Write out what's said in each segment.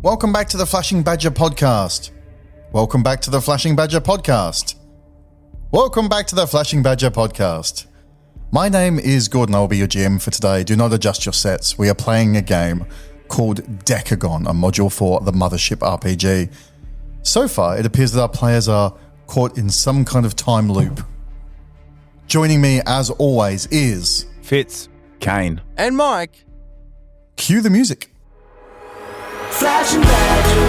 Welcome back to the Flashing Badger podcast. Welcome back to the Flashing Badger podcast. Welcome back to the Flashing Badger podcast. My name is Gordon. I will be your GM for today. Do not adjust your sets. We are playing a game called Decagon, a module for the Mothership RPG. So far, it appears that our players are caught in some kind of time loop. Joining me, as always, is Fitz, Kane, and Mike. Cue the music. Flashing Badger,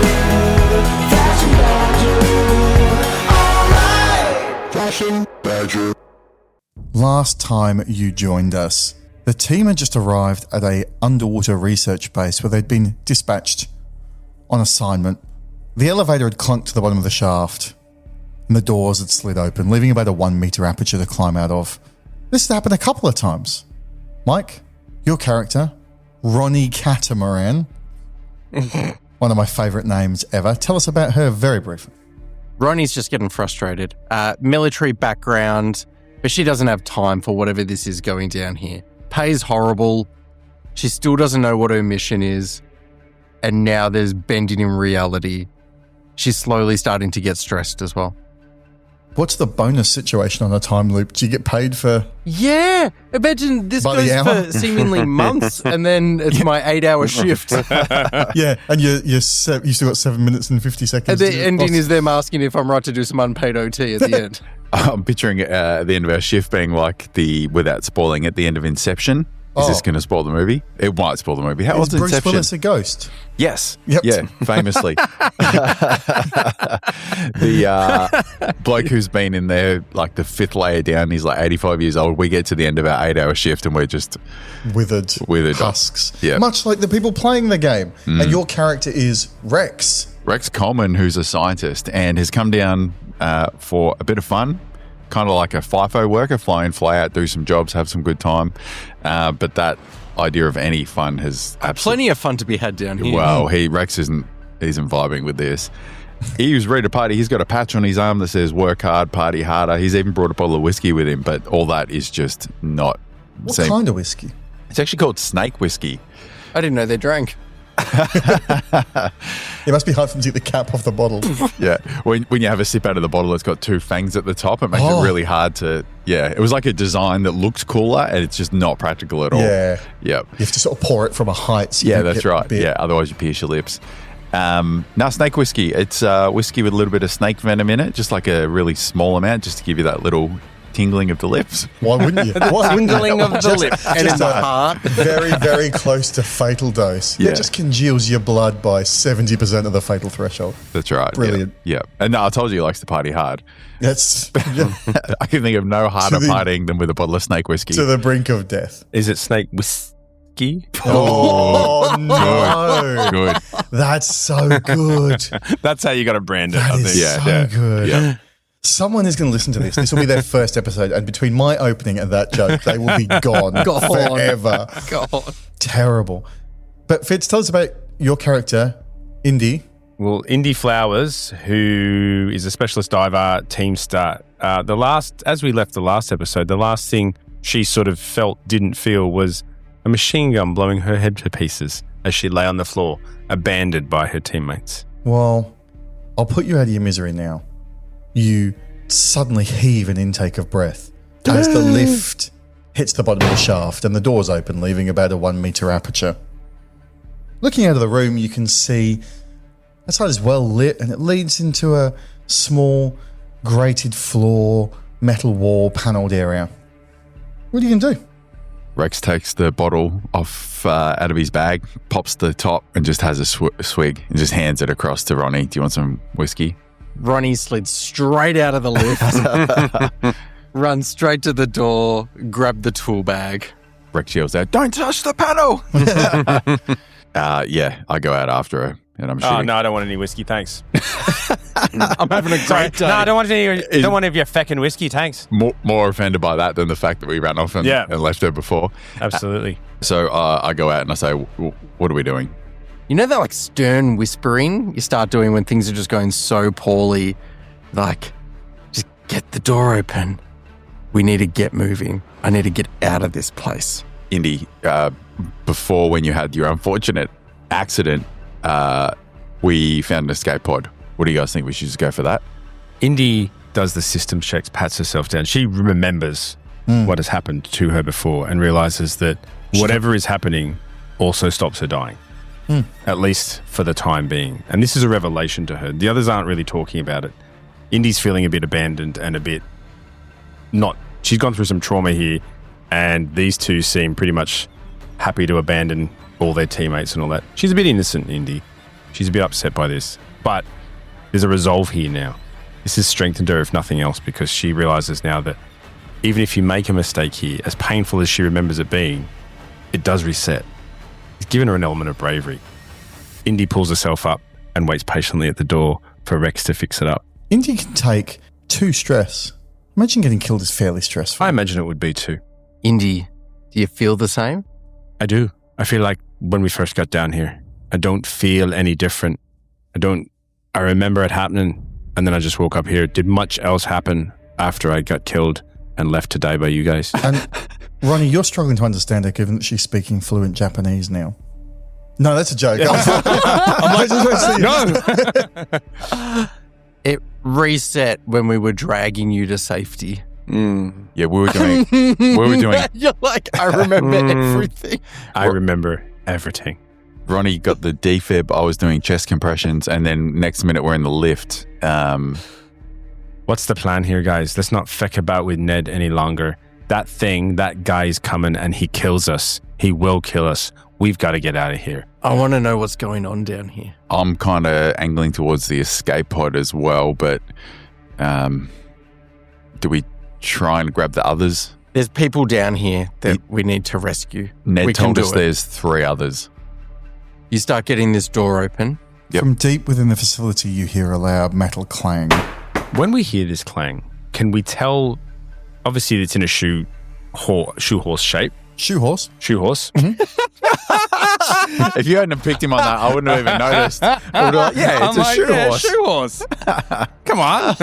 alright. Flashing Badger. Last time you joined us, the team had just arrived at a underwater research base where they'd been dispatched on assignment. The elevator had clunked to the bottom of the shaft, and the doors had slid open, leaving about a 1 meter aperture to climb out of. This had happened a couple of times. Mike, your character, Ronnie Catamaran, one of my favourite names ever. Tell us about her very briefly. Ronnie's just getting frustrated. Military background, but she doesn't have time for whatever this is going down here. Pay's horrible. She still doesn't know what her mission is. And now there's bending in reality. She's slowly starting to get stressed as well. What's the bonus situation on a time loop? Do you get paid for... Yeah! Imagine this By the goes hour? for seemingly months, and then it's my 8-hour shift. Yeah, and you still got 7 minutes and 50 seconds. And the ending is them asking if I'm right to do some unpaid OT at the end. I'm picturing the end of our shift being like without spoiling it, the end of Inception. Is this going to spoil the movie? It might spoil the movie. How was Bruce Inception? Willis a ghost? Yes. Yep. Yeah, famously. The bloke who's been in there, like the fifth layer down, he's like 85 years old. We get to the end of our 8-hour shift and we're just Withered husks. Yeah. Much like the people playing the game. And your character is Rex. Rex Coleman, who's a scientist and has come down for a bit of fun. Kind of like a FIFO worker, fly in, fly out, do some jobs, have some good time. But that idea of any fun has Plenty of fun to be had down here. Well, Rex isn't vibing with this. He was ready to party. He's got a patch on his arm that says "Work hard, party harder." He's even brought a bottle of whiskey with him, but all that is just not. What kind of whiskey? It's actually called snake whiskey. I didn't know they drank. It must be hard for them to get the cap off the bottle. Yeah, when you have a sip out of the bottle, it's got two fangs at the top. It makes it really hard to. Yeah, it was like a design that looks cooler, and it's just not practical at all. Yeah. Yep. You have to sort of pour it from a height. So Yeah, that's right. Yeah, otherwise you pierce your lips. Now, snake whiskey. It's whiskey with a little bit of snake venom in it, just like a really small amount, just to give you that little tingling of the lips. Why wouldn't you? Tingling of the lip and in the heart. Very, very close to fatal dose. Yeah. It just congeals your blood by 70% of the fatal threshold. That's right. Brilliant. Yeah. And no, I told you he likes to party hard. That's I can think of no harder partying than with a bottle of snake whiskey. to the brink of death. Is it snake whiskey? Oh, no. Good. That's so good. That's how you got to brand it, That I is think. so good. Yeah. Someone is going to listen to this. This will be their first episode. And between my opening and that joke, they will be gone forever. God. Terrible. But Fitz, tell us about your character, Indy. Well, Indy Flowers, who is a specialist diver, Teamster. As we left the last episode, the last thing she sort of didn't feel was a machine gun blowing her head to pieces as she lay on the floor, abandoned by her teammates. Well, I'll put you out of your misery now. You suddenly heave an intake of breath as the lift hits the bottom of the shaft and the doors open, leaving about a 1 meter aperture. Looking out of the room, you can see outside is well lit and it leads into a small grated floor, metal wall, panelled area. What are you going to do? Rex takes the bottle off out of his bag, pops the top, and just has a swig and just hands it across to Ronnie. Do you want some whiskey? Ronnie slid straight out of the lift, run straight to the door, grabbed the tool bag. Rex yells out, "Don't touch the panel!" Yeah, I go out after her, and I'm shooting. Oh, no, I don't want any whiskey, thanks. I'm having a great day. No, I don't want any of your feckin' whiskey, thanks. More offended by that than the fact that we ran off and left her before. Absolutely. So I go out and I say, "What are we doing?" You know that like stern whispering you start doing when things are just going so poorly? Like, just get the door open. We need to get moving. I need to get out of this place. Indy, before when you had your unfortunate accident, we found an escape pod. What do you guys think? We should just go for that? Indy does the systems checks, pats herself down. She remembers what has happened to her before and realizes that whatever is happening also stops her dying, at least for the time being. And this is a revelation to her. The others aren't really talking about it. Indy's feeling a bit abandoned and a bit not. She's gone through some trauma here, and these two seem pretty much happy to abandon all their teammates and all that. She's a bit innocent, Indy. She's a bit upset by this, but there's a resolve here now. This has strengthened her, if nothing else, because she realizes now that even if you make a mistake here, as painful as she remembers it being, it does reset. It's given her an element of bravery. Indy pulls herself up and waits patiently at the door for Rex to fix it up. Indy can take 2 stress. Imagine getting killed is fairly stressful. I imagine it would be too. Indy, do you feel the same? I do. I feel like when we first got down here, I don't feel any different. I remember it happening, and then I just woke up here. Did much else happen after I got killed and left to die by you guys? And Ronnie, you're struggling to understand her given that she's speaking fluent Japanese now. No, that's a joke. I'm just No. It reset when we were dragging you to safety. Yeah, we were doing. You're like, I remember everything. I remember everything. Ronnie got the defib. I was doing chest compressions, and then next minute we're in the lift. What's the plan here, guys? Let's not feck about with Ned any longer. That guy's coming and he kills us. He will kill us. We've got to get out of here. I want to know what's going on down here. I'm kind of angling towards the escape pod as well, but do we try and grab the others? There's people down here that we need to rescue. Ned told us there's 3 others. You start getting this door open. Yep. From deep within the facility, you hear a loud metal clang. When we hear this clang, can we tell? Obviously, it's in a shoe horse shape. Shoe horse? Shoe horse. If you hadn't have picked him on that, I wouldn't have even noticed. I would have like, yeah, it's a shoe horse. Shoe horse. Come on.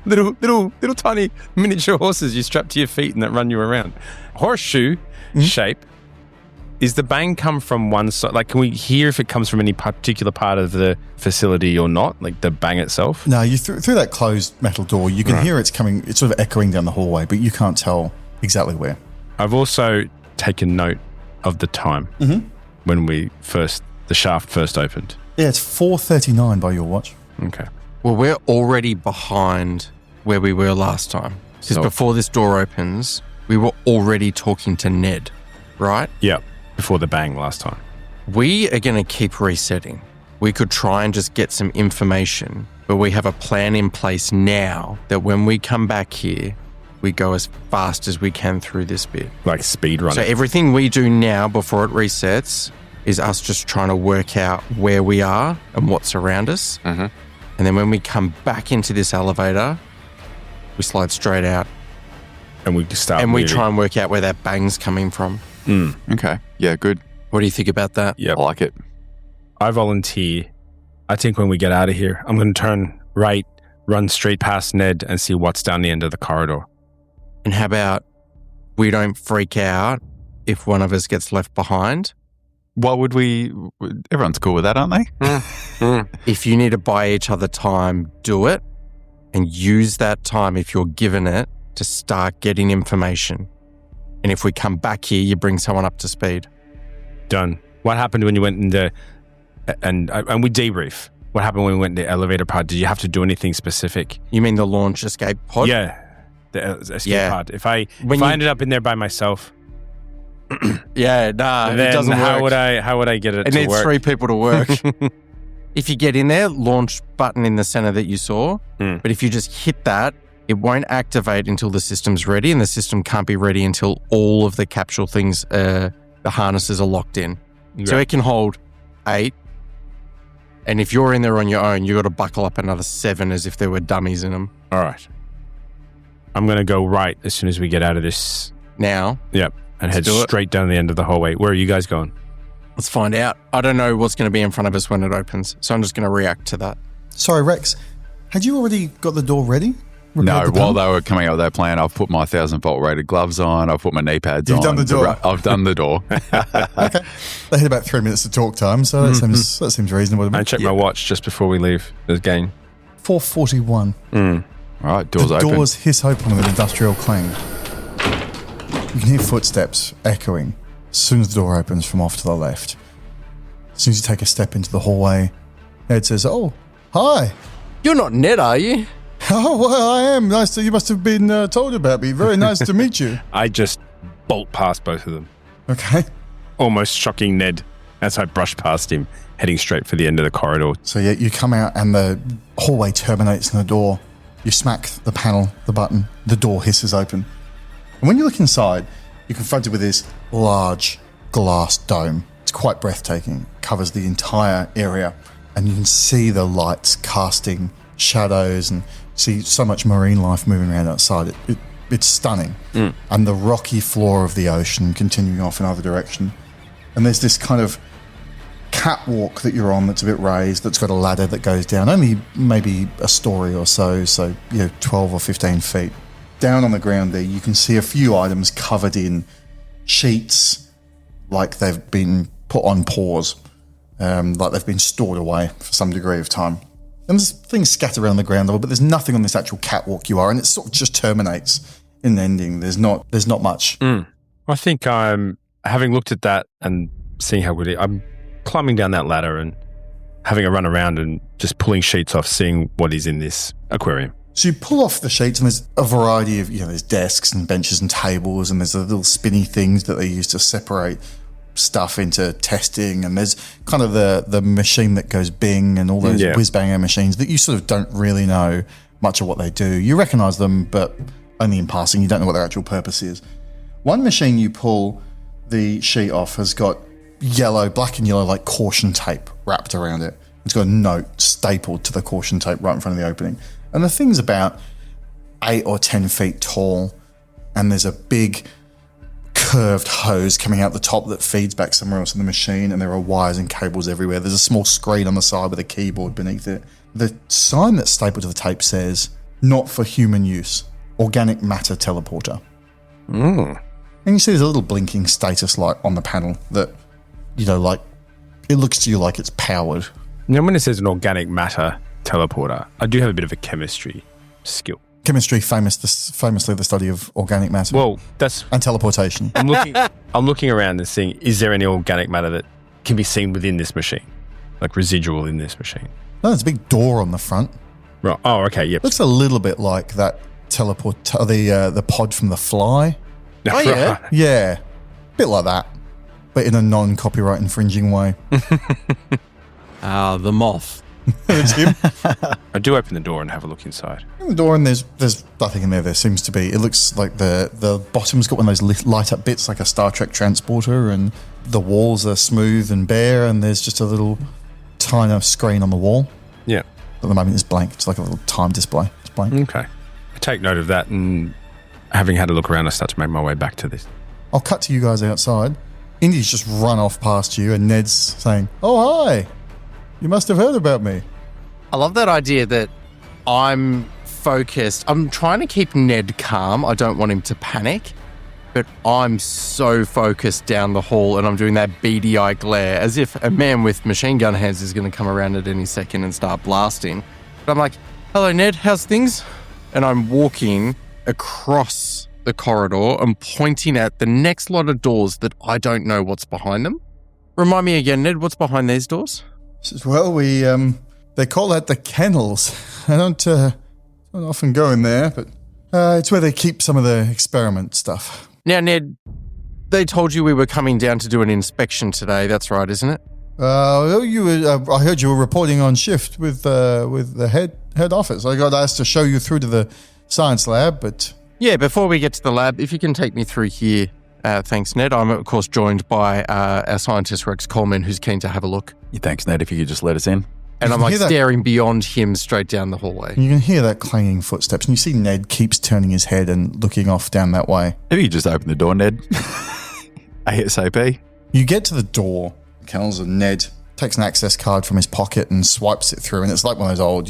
little tiny miniature horses you strap to your feet and that run you around. Horseshoe shape. Is the bang come from one side? Like, can we hear if it comes from any particular part of the facility or not? Like the bang itself? No, you through that closed metal door, you can hear it's coming. It's sort of echoing down the hallway, but you can't tell exactly where. I've also taken note of the time when the shaft first opened. Yeah, it's 4:39 by your watch. Okay. Well, we're already behind where we were last time. Because before this door opens, we were already talking to Ned, right? Yeah, before the bang last time. We are going to keep resetting. We could try and just get some information, but we have a plan in place now that when we come back here, we go as fast as we can through this bit. Like speed running. So everything we do now before it resets is us just trying to work out where we are and what's around us. And then when we come back into this elevator, we slide straight out. And we start and we try and work out where that bang's coming from. Okay. Yeah, good. What do you think about that? Yep. I like it. I volunteer. I think when we get out of here, I'm going to turn right, run straight past Ned and see what's down the end of the corridor. And how about we don't freak out if one of us gets left behind? What would we... Everyone's cool with that, aren't they? If you need to buy each other time, do it. And use that time, if you're given it, to start getting information. And if we come back here, you bring someone up to speed. Done. What happened when you went in the... And we debrief. What happened when we went in the elevator pod? Did you have to do anything specific? You mean the launch escape pod? Yeah. The escape pod. If I ended up in there by myself... Yeah, nah, then it doesn't how work. How would I get it to needs work? 3 people to work. If you get in there, launch button in the center that you saw. But if you just hit that, it won't activate until the system's ready, and the system can't be ready until all of the capsule things, the harnesses are locked in. Right. So it can hold 8. And if you're in there on your own, you got to buckle up another 7 as if there were dummies in them. All right. I'm going to go right as soon as we get out of this. Now, Yep. And head do it. straight down the end of the hallway. Where are you guys going? let's find out. I don't know what's going to be in front of us when it opens, so I'm just going to react to that. Sorry, Rex. Had you already got the door ready? No, the while panel? they were coming up with their plan, I've put my 1,000-volt rated gloves on. I've put my knee pads on. You've done the door. I've done the door. Okay. They had about 3 minutes of talk time, so that seems reasonable to me. I checked my watch just before we leave the game. 4:41. All right, doors The open. doors hiss open with an industrial clang. You can hear footsteps echoing as soon as the door opens from off to the left. As soon as you take a step into the hallway, Ed says, "Oh, hi." You're not Ned, are you? Oh, well, I am. Nice to, you must have been told about me. Very nice to meet you. I just bolt past both of them, Okay. almost shocking Ned as I brush past him, heading straight for the end of the corridor. So yeah, you come out and the hallway terminates in the door. You smack the panel, the button, the door hisses open. And when you look inside, you're confronted with this large glass dome. It's quite breathtaking. It covers the entire area. And you can see the lights casting shadows and see so much marine life moving around outside. It's stunning. And the rocky floor of the ocean continuing off in either direction. And there's this kind of catwalk that you're on that's a bit raised, that's got a ladder that goes down, only maybe a story or so, 12 or 15 feet. Down on the ground there, you can see a few items covered in sheets, like they've been put on pause, like they've been stored away for some degree of time. And there's things scattered around the ground level, but there's nothing on this actual catwalk you are, and it sort of just terminates in an ending. There's not much. I think I'm, having looked at that and seeing how good I'm climbing down that ladder and having a run around and just pulling sheets off, seeing what is in this aquarium. So you pull off the sheets, and there's a variety of, there's desks and benches and tables, and there's the little spinny things that they use to separate stuff into testing, and there's kind of the machine that goes bing and all those whiz-banger machines that you sort of don't really know much of what they do. You recognise them, but only in passing. You don't know what their actual purpose is. One machine you pull the sheet off has got black and yellow, like caution tape wrapped around it. It's got a note stapled to the caution tape right in front of the opening. And the thing's about 8 or 10 feet tall, and there's a big curved hose coming out the top that feeds back somewhere else in the machine, and there are wires and cables everywhere. There's a small screen on the side with a keyboard beneath it. The sign that's stapled to the tape says, "Not for human use, organic matter teleporter." And you see there's a little blinking status light on the panel that, like, it looks to you like it's powered. Now, when it says an organic matter teleporter, I do have a bit of a chemistry skill. Chemistry, famously the study of organic matter. Well, that's... And teleportation. I'm looking around and seeing, is there any organic matter that can be seen within this machine? Like residual in this machine? No, there's a big door on the front. Right. Oh, okay, yep. Looks a little bit like that the pod from The Fly. Oh, yeah. Yeah, a bit like that, but in a non-copyright infringing way. The moth. It's him. I do open the door and have a look inside. In the door, and there's nothing in there. There seems to be. It looks like the bottom's got one of those light up bits, like a Star Trek transporter, and the walls are smooth and bare, and there's just a little tiny screen on the wall. Yeah. At the moment, it's blank. It's like a little time display. It's blank. Okay. I take note of that, and having had a look around, I start to make my way back to this. I'll cut to you guys outside. Indy's just run off past you, and Ned's saying, "Oh, hi. You must have heard about me." I love that idea that I'm focused. I'm trying to keep Ned calm. I don't want him to panic, but I'm so focused down the hall, and I'm doing that beady eye glare as if a man with machine gun hands is going to come around at any second and start blasting. But I'm like, "Hello, Ned. How's things?" And I'm walking across the corridor and pointing at the next lot of doors that I don't know what's behind them. Remind me again, Ned, what's behind these doors? Says, "Well, we they call that the kennels. I don't often go in there, but it's where they keep some of the experiment stuff." Now, Ned, they told you we were coming down to do an inspection today. That's right, isn't it? I heard you were reporting on shift with the head office. I got asked to show you through to the science lab, but Yeah, before we get to the lab, if you can take me through here. Thanks, Ned. I'm, of course, joined by our scientist, Rex Coleman, who's keen to have a look. Thanks, Ned, if you could just let us in. And I'm like hear that? staring beyond him straight down the hallway. you can hear that clanging footsteps, and you see Ned keeps turning his head and looking off down that way. If you could just open the door, Ned. ASAP. You get to the door, Kennels, and Ned takes an access card from his pocket and swipes it through, and it's like one of those old,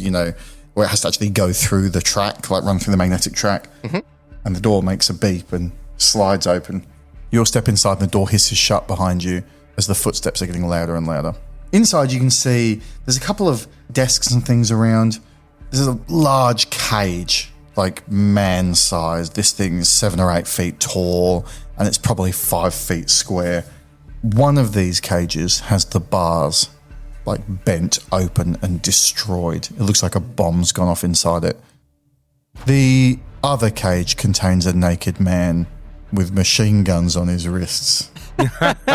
or it has to actually go through the track, like run through the magnetic track. Mm-hmm. And the door makes a beep and slides open. You'll step inside and the door hisses shut behind you as the footsteps are getting louder and louder. Inside you can see there's a couple of desks and things around. There's a large cage, like man-sized. This thing's 7 or 8 feet tall and it's probably 5 feet square. One of these cages has the bars like bent open and destroyed. It looks like a bomb's gone off inside it. The other cage contains a naked man with machine guns on his wrists and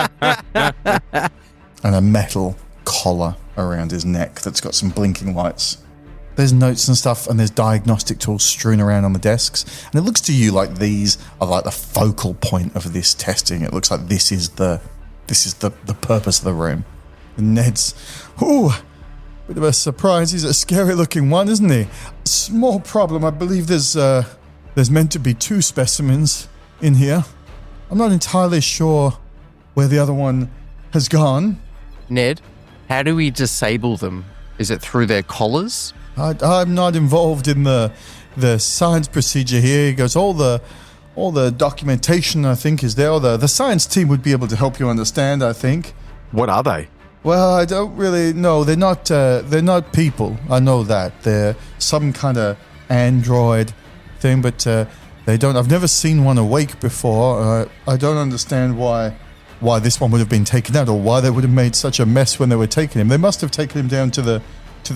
a metal collar around his neck that's got some blinking lights. There's notes and stuff, and there's diagnostic tools strewn around on the desks, and it looks to you like these are like the focal point of this testing. It looks like this is the purpose of the room. And Ned's, bit of a surprise. He's a scary looking one, isn't he? Small problem. I believe there's meant to be 2 specimens in here. I'm not entirely sure where the other one has gone. Ned, how do we disable them? Is it through their collars? I'm not involved in the science procedure here. He goes, all the documentation, I think, is there. The science team would be able to help you understand, I think. What are they? Well, I don't really know. They're not people. I know that. They're some kind of android thing, but they don't. I've never seen one awake before. I don't understand why this one would have been taken out, or why they would have made such a mess when they were taking him. They must have taken him down to the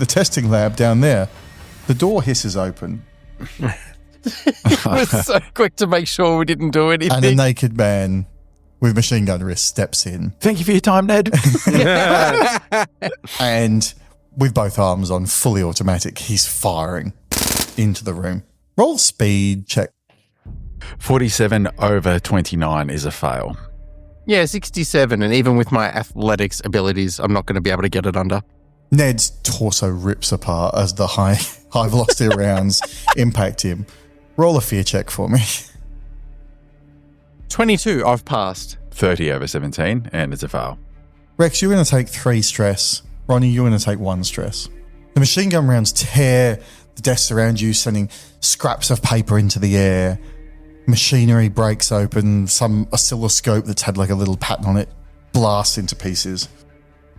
testing lab down there. The door hisses open. We're so quick to make sure we didn't do anything. And a naked man with machine gun wrists steps in. Thank you for your time, Ned. And with both arms on fully automatic, he's firing into the room. Roll speed check. 47 over 29 is a fail. Yeah, 67, and even with my athletics abilities, I'm not going to be able to get it under. Ned's torso rips apart as the high velocity rounds impact him. Roll a fear check for me. 22, I've passed. 30 over 17, and it's a fail. Rex, you're going to take 3 stress. Ronnie, you're going to take 1 stress. The machine gun rounds tear the desks around you, sending scraps of paper into the air. Machinery breaks open. Some oscilloscope that's had like a little pattern on it blasts into pieces.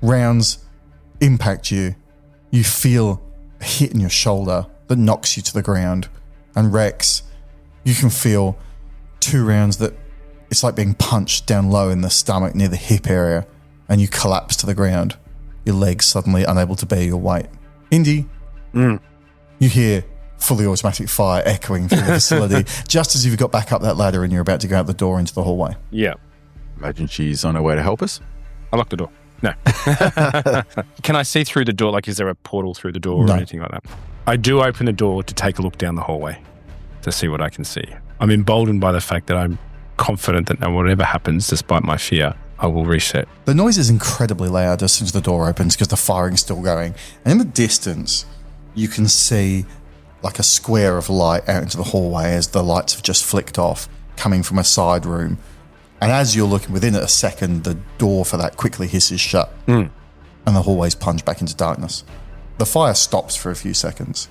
Rounds impact you. You feel a hit in your shoulder that knocks you to the ground. And Rex, you can feel 2 rounds that it's like being punched down low in the stomach near the hip area, and you collapse to the ground, your legs suddenly unable to bear your weight. Indy, you hear fully automatic fire echoing through the facility just as you've got back up that ladder and you're about to go out the door into the hallway. Yeah. Imagine she's on her way to help us. I locked the door. No. Can I see through the door? Like, is there a portal through the door or anything like that? I do open the door to take a look down the hallway to see what I can see. I'm emboldened by the fact that I'm confident that whatever happens, despite my fear, I will reset. The noise is incredibly loud as soon as the door opens because the firing's still going. And in the distance, you can see like a square of light out into the hallway as the lights have just flicked off, coming from a side room. And as you're looking, within a second, the door for that quickly hisses shut and the hallways plunge back into darkness. The fire stops for a few seconds.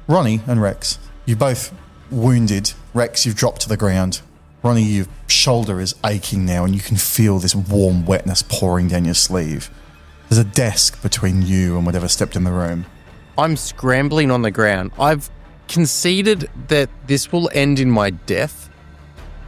Ronnie and Rex, you're both wounded. Rex, you've dropped to the ground. Ronnie, your shoulder is aching now and you can feel this warm wetness pouring down your sleeve. There's a desk between you and whatever stepped in the room. I'm scrambling on the ground. I've conceded that this will end in my death,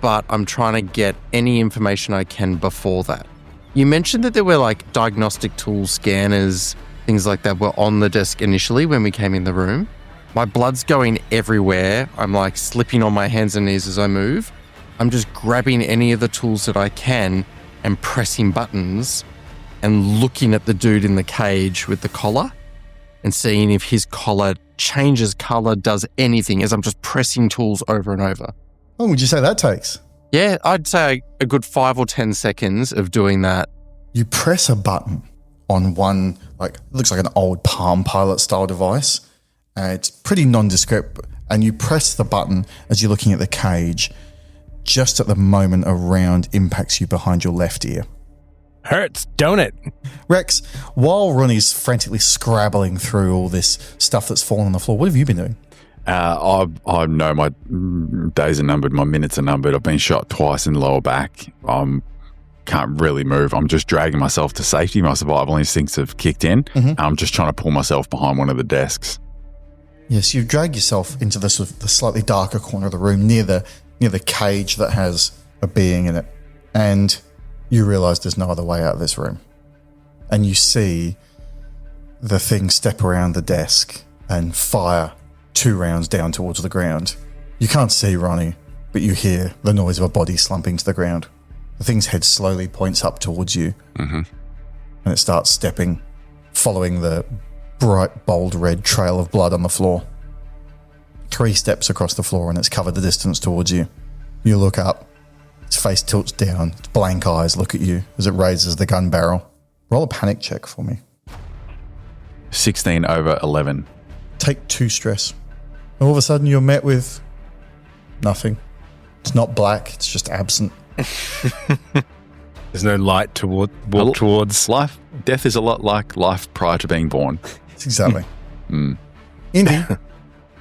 but I'm trying to get any information I can before that. You mentioned that there were like diagnostic tools, scanners, things like that were on the desk initially when we came in the room. My blood's going everywhere. I'm like slipping on my hands and knees as I move. I'm just grabbing any of the tools that I can and pressing buttons and looking at the dude in the cage with the collar and seeing if his collar changes color, does anything as I'm just pressing tools over and over. How long would you say that takes? Yeah, I'd say a good 5 or 10 seconds of doing that. You press a button on one, like, it looks like an old Palm Pilot style device. It's pretty nondescript, and you press the button as you're looking at the cage. Just at the moment, a round impacts you behind your left ear. Hurts, don't it? Rex, while Ronnie's frantically scrabbling through all this stuff that's fallen on the floor, what have you been doing? I know my days are numbered, my minutes are numbered. I've been shot twice in the lower back. Can't really move. I'm just dragging myself to safety. My survival instincts have kicked in. Mm-hmm. I'm just trying to pull myself behind one of the desks. Yes, you've dragged yourself into the sort of the slightly darker corner of the room near the cage that has a being in it, and you realise there's no other way out of this room. And you see the thing step around the desk and fire 2 rounds down towards the ground. You can't see Ronnie, but you hear the noise of a body slumping to the ground. The thing's head slowly points up towards you, and it starts stepping, following the bright, bold red trail of blood on the floor. 3 steps across the floor, and it's covered the distance towards you. You look up. Its face tilts down. Its blank eyes look at you as it raises the gun barrel. Roll a panic check for me. 16 over 11. Take 2 stress. All of a sudden, you're met with nothing. It's not black. It's just absent. There's no light to walk towards. Death is a lot like life prior to being born. Exactly. Indy,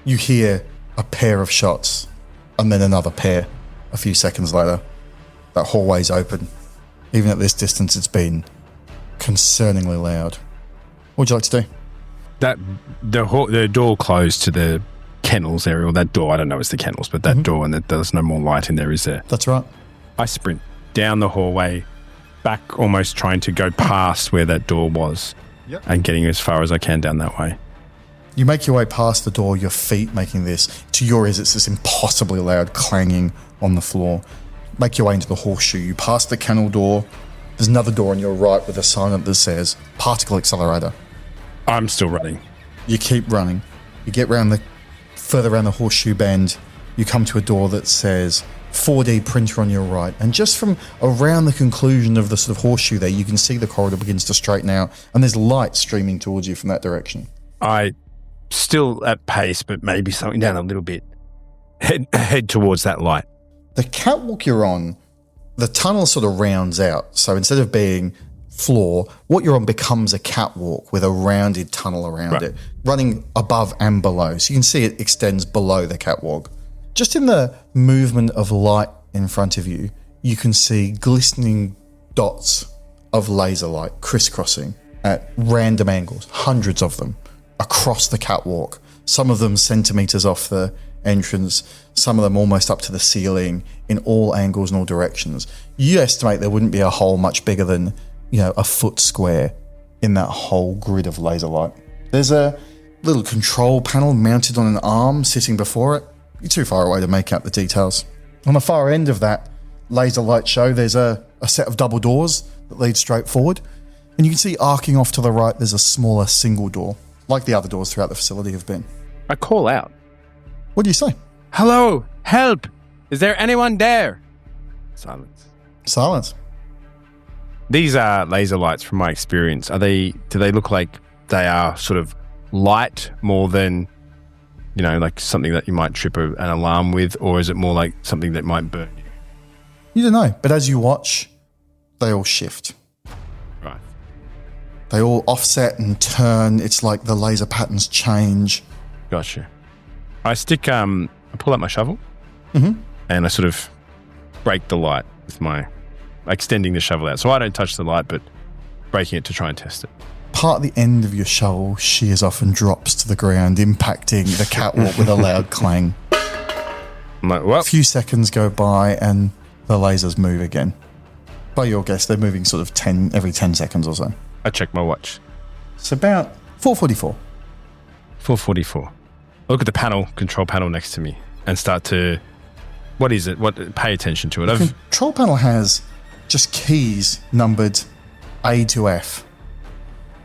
you hear a pair of shots and then another pair a few seconds later. That hallway's open. Even at this distance, it's been concerningly loud. What would you like to do? That the door closed to the kennels area, or that door, I don't know it's the kennels, but that door, and there's no more light in there, is there? That's right. I sprint down the hallway, back almost trying to go past where that door was, and getting as far as I can down that way. You make your way past the door, your feet making this. To your ears, it's this impossibly loud clanging on the floor. Make your way into the horseshoe. You pass the kennel door. There's another door on your right with a sign that says particle accelerator. I'm still running. You keep running. You get further around the horseshoe bend. You come to a door that says 4D printer on your right. And just from around the conclusion of the sort of horseshoe there, you can see the corridor begins to straighten out, and there's light streaming towards you from that direction. I still at pace, but maybe slowing down a little bit. Head towards that light. The catwalk you're on, the tunnel sort of rounds out. So instead of being floor, what you're on becomes a catwalk with a rounded tunnel around it, running above and below. So you can see it extends below the catwalk. Just in the movement of light in front of you, you can see glistening dots of laser light crisscrossing at random angles, hundreds of them, across the catwalk. Some of them centimetres off the entrance, some of them almost up to the ceiling, in all angles and all directions. You estimate there wouldn't be a hole much bigger than, a foot square in that whole grid of laser light. There's a little control panel mounted on an arm sitting before it. You're too far away to make out the details. On the far end of that laser light show, there's a set of double doors that lead straight forward. And you can see arcing off to the right, there's a smaller single door, like the other doors throughout the facility have been. I call out. What do you say? Hello, help! Is there anyone there? Silence. These are laser lights from my experience. Do they look like they are sort of light more than, like something that you might trip an alarm with, or is it more like something that might burn you? You don't know, but as you watch, they all shift. Right. They all offset and turn. It's like the laser patterns change. Gotcha. I pull out my shovel, and I sort of break the light with extending the shovel out. So I don't touch the light, but breaking it to try and test it. Part of the end of your shovel shears off and drops to the ground, impacting the catwalk with a loud clang. I'm like, well. A few seconds go by and the lasers move again. By your guess, they're moving sort of every 10 seconds or so. I check my watch. It's about 4:44. 4:44. I look at the control panel next to me and start to, what is it? Pay attention to it. The control panel has just keys numbered A to F.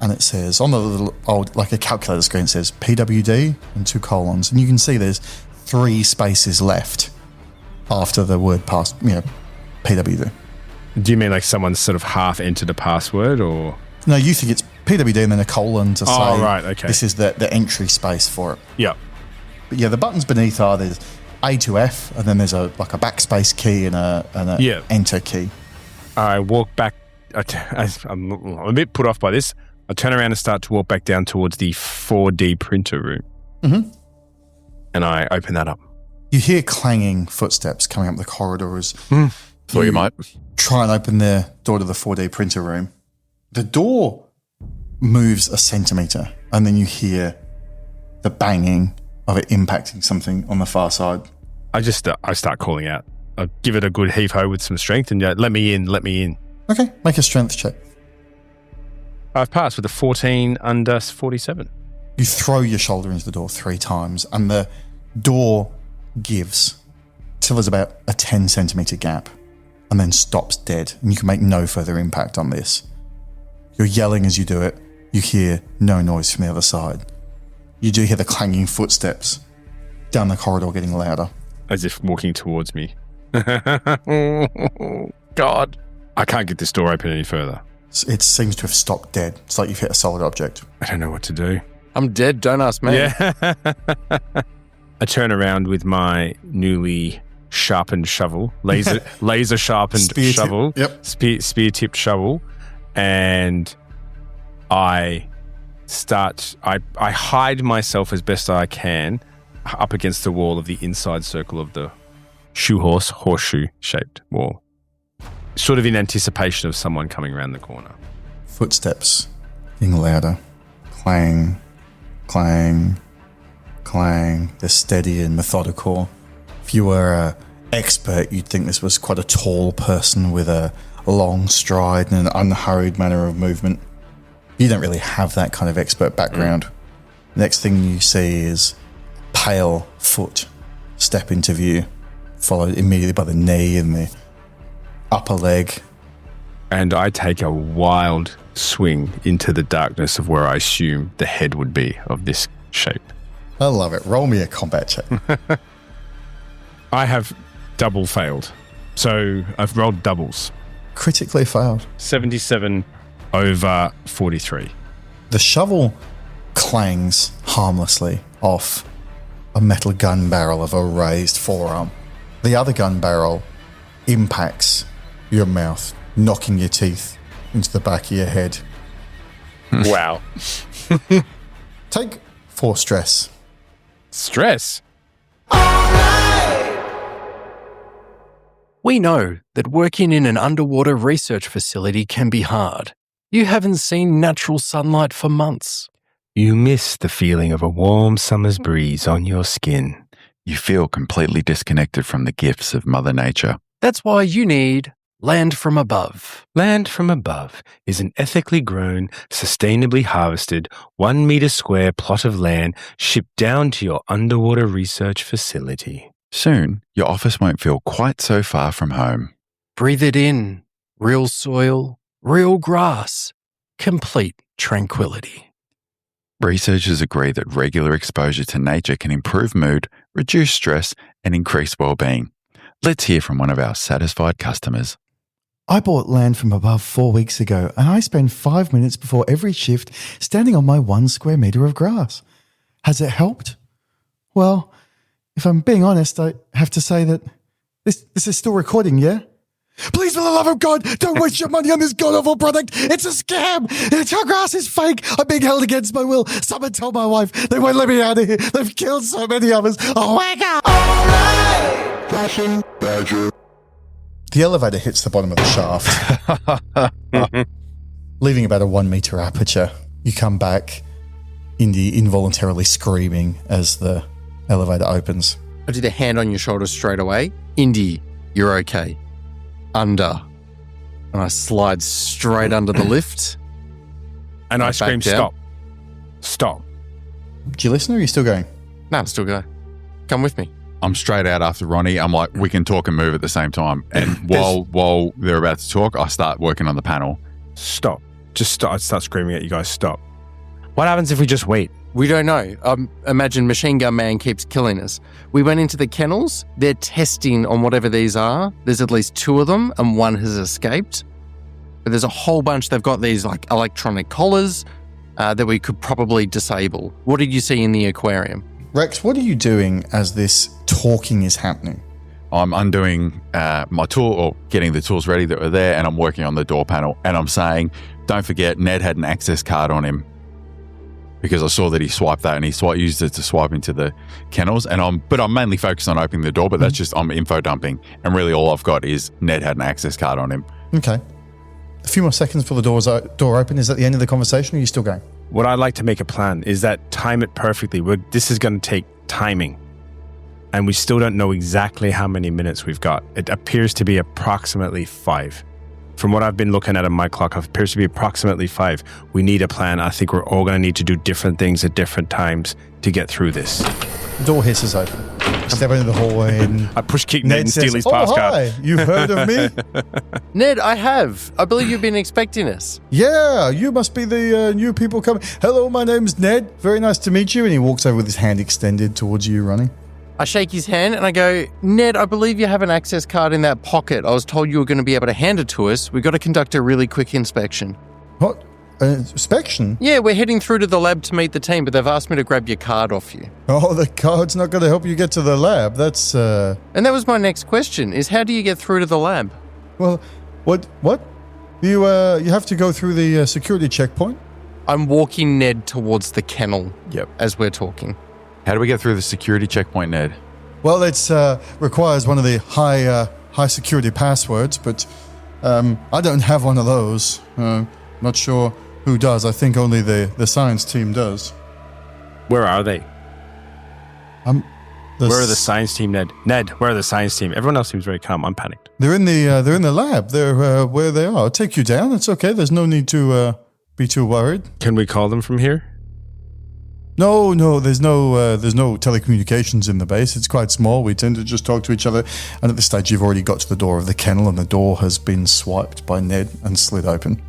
And it says, on the little old, like a calculator screen, it says PWD and 2 colons. And you can see there's 3 spaces left after the word PWD. Do you mean like someone's sort of half entered a password, or? No, you think it's PWD and then a colon to say, right, okay. This is the entry space for it. Yeah. But yeah, the buttons beneath there's A to F, and then there's a backspace key and a enter key. I walk back I'm a bit put off by this. I turn around and start to walk back down towards the 4D printer room. Mm-hmm. And I open that up. You hear clanging footsteps coming up the corridors. Thought you might. Try and open the door to the 4D printer room. The door moves a centimetre, and then you hear the banging of it impacting something on the far side. I start calling out. I give it a good heave-ho with some strength and let me in. Okay, make a strength check. I've passed with a 14 under 47. You throw your shoulder into the door 3 times, and the door gives till there's about a 10 centimetre gap, and then stops dead, and you can make no further impact on this. You're yelling as you do it. You hear no noise from the other side. You do hear the clanging footsteps down the corridor getting louder. As if walking towards me. God. I can't get this door open any further. It seems to have stopped dead. It's like you've hit a solid object. I don't know what to do. I'm dead, don't ask me. Yeah. I turn around with my newly sharpened shovel, laser sharpened shovel, spear tipped shovel, and I hide myself as best I can up against the wall of the inside circle of the horseshoe shaped wall, sort of in anticipation of someone coming around the corner. Footsteps getting louder. Clang, clang, clang. They're steady and methodical. If you were an expert, you'd think this was quite a tall person with a long stride and an unhurried manner of movement. You don't really have that kind of expert background. Next thing you see is pale foot step into view, followed immediately by the knee and the upper leg. And I take a wild swing into the darkness of where I assume the head would be of this shape. I love it. Roll me a combat check. I have double failed. So I've rolled doubles. Critically failed. 77 over 43. The shovel clangs harmlessly off a metal gun barrel of a raised forearm. The other gun barrel impacts your mouth, knocking your teeth into the back of your head. Wow. Take 4 stress. Stress? We know that working in an underwater research facility can be hard. You haven't seen natural sunlight for months. You miss the feeling of a warm summer's breeze on your skin. You feel completely disconnected from the gifts of Mother Nature. That's why you need Land from Above. Land from Above is an ethically grown, sustainably harvested, 1 metre square plot of land shipped down to your underwater research facility. Soon, your office won't feel quite so far from home. Breathe it in. Real soil, real grass, complete tranquility. Researchers agree that regular exposure to nature can improve mood, reduce stress, and increase well-being. Let's hear from one of our satisfied customers. I bought Land from Above 4 weeks ago, and I spend 5 minutes before every shift standing on my 1 square metre of grass. Has it helped? Well, if I'm being honest, I have to say that this is still recording, yeah? Please, for the love of God, don't waste your money on this god-awful product. It's a scam. Our grass is fake. I'm being held against my will. Someone tell my wife. They won't let me out of here. They've wake so many of us. Oh, wake up! All right. Flashing Badger. The elevator hits the bottom of the shaft, leaving about a 1 metre aperture. You come back, Indy involuntarily screaming as the elevator opens. I do the hand on your shoulder straight away. Indy, you're okay. Under. And I slide straight under the lift. And I scream, back down. stop. Stop. Do you listen or are you still going? No, I'm still going. Come with me. I'm straight out after Ronnie. I'm like, we can talk and move at the same time. And while they're about to talk, I start working on the panel. Stop. Just stop. I start screaming at you guys, stop. What happens if we just wait? We don't know. Imagine Machine Gun Man keeps killing us. We went into the kennels. They're testing on whatever these are. There's at least 2 of them and 1 has escaped. But there's a whole bunch. They've got these like electronic collars that we could probably disable. What did you see in the aquarium? Rex, what are you doing as this talking is happening? I'm undoing my tool or getting the tools ready that were there, and I'm working on the door panel, and I'm saying, don't forget, Ned had an access card on him because I saw that he swiped that and he used it to swipe into the kennels. And I'm mainly focused on opening the door, but that's just, I'm info dumping. And really all I've got is Ned had an access card on him. Okay. A few more seconds before the door open. Is that the end of the conversation, or are you still going? What I'd like to make a plan is that time it perfectly. This is going to take timing. And we still don't know exactly how many minutes we've got. It appears to be approximately 5. From what I've been looking at on my clock, it appears to be approximately 5. We need a plan. I think we're all going to need to do different things at different times to get through this. The door hisses open. You step into the hallway and I push kick Ned and steal his pass card. Hi, you've heard of me? Ned, I have. I believe you've been expecting us. Yeah, you must be the new people coming. Hello, my name's Ned. Very nice to meet you. And he walks over with his hand extended towards you, Ronnie. I shake his hand and I go, Ned, I believe you have an access card in that pocket. I was told you were going to be able to hand it to us. We've got to conduct a really quick inspection. What? Inspection? Yeah, we're heading through to the lab to meet the team, but they've asked me to grab your card off you. Oh, the card's not going to help you get to the lab. That's, And that was my next question, is how do you get through to the lab? Well, what? You have to go through the security checkpoint? I'm walking Ned towards the kennel. Yep. As we're talking. How do we get through the security checkpoint, Ned? Well, it requires one of the high security passwords, but I don't have one of those. Not sure who does. I think only the science team does. Where are they? Where are the science team, Ned? Ned, where are the science team? Everyone else seems very calm. I'm panicked. They're in the lab. They're where they are. I'll take you down. It's okay. There's no need to be too worried. Can we call them from here? No. There's no telecommunications in the base. It's quite small. We tend to just talk to each other. And at this stage, you've already got to the door of the kennel, and the door has been swiped by Ned and slid open.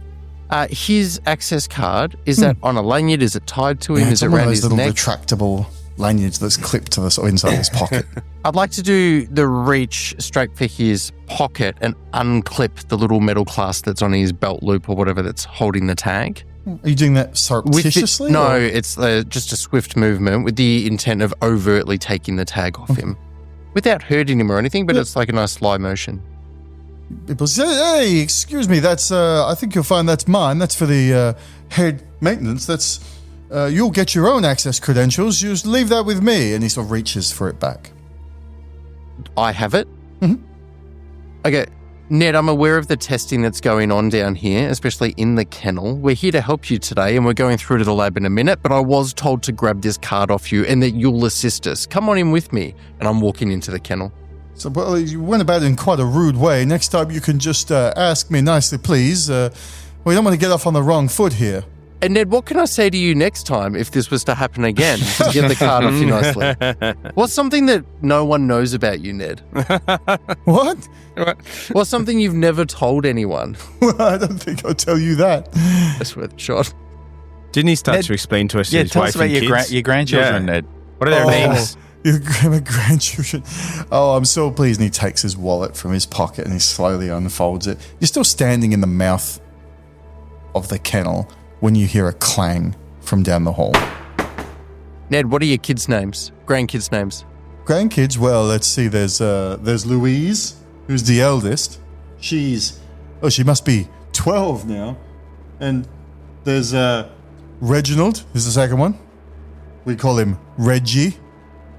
His access card, is that on a lanyard? Is it tied to him? Yeah, is it around his little neck? retractable lanyards that's clipped to the inside his pocket. I'd like to do the reach straight for his pocket and unclip the little metal clasp that's on his belt loop or whatever that's holding the tag. Are you doing that surreptitiously? No, it's just a swift movement with the intent of overtly taking the tag off him. Without hurting him or anything, but it's like a nice sly motion. People say, hey, excuse me, that's, I think you'll find that's mine. That's for the head maintenance. That's, you'll get your own access credentials. You just leave that with me. And he sort of reaches for it back. I have it? Mm-hmm. Okay. Ned, I'm aware of the testing that's going on down here, especially in the kennel. We're here to help you today, and we're going through to the lab in a minute, but I was told to grab this card off you and that you'll assist us. Come on in with me. And I'm walking into the kennel. So, well, you went about it in quite a rude way. Next time you can just ask me nicely, please. We don't want to get off on the wrong foot here. And Ned, what can I say to you next time if this was to happen again, to get the card off you nicely? What's something that no one knows about you, Ned? What? What's something you've never told anyone? Well, I don't think I'll tell you that. That's worth a shot. Didn't he start Ned, to explain to us Yeah, his tell wife us about and kids? your grandchildren, Ned. What are their names? Your grandchildren. Oh, I'm so pleased. And he takes his wallet from his pocket and he slowly unfolds it. You're still standing in the mouth of the kennel when you hear a clang from down the hall. Ned, what are your kids' names? Grandkids' names? Grandkids, well, let's see. There's Louise, who's the eldest. She must be 12 now. And there's Reginald, who's the second one. We call him Reggie.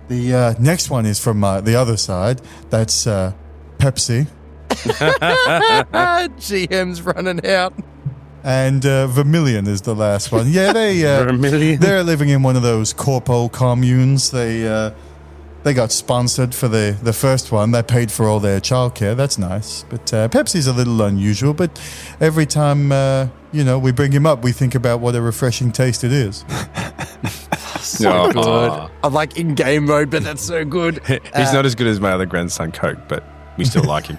The next one is from the other side. That's Pepsi. GM's running out. And Vermilion is the last one. Yeah, Vermilion? they're living in one of those corpo communes. They got sponsored for the first one. They paid for all their childcare. That's nice. But Pepsi's a little unusual. But every time we bring him up, we think about what a refreshing taste it is. So good. I like in-game mode, but that's so good. He's not as good as my other grandson, Coke, but we still like him.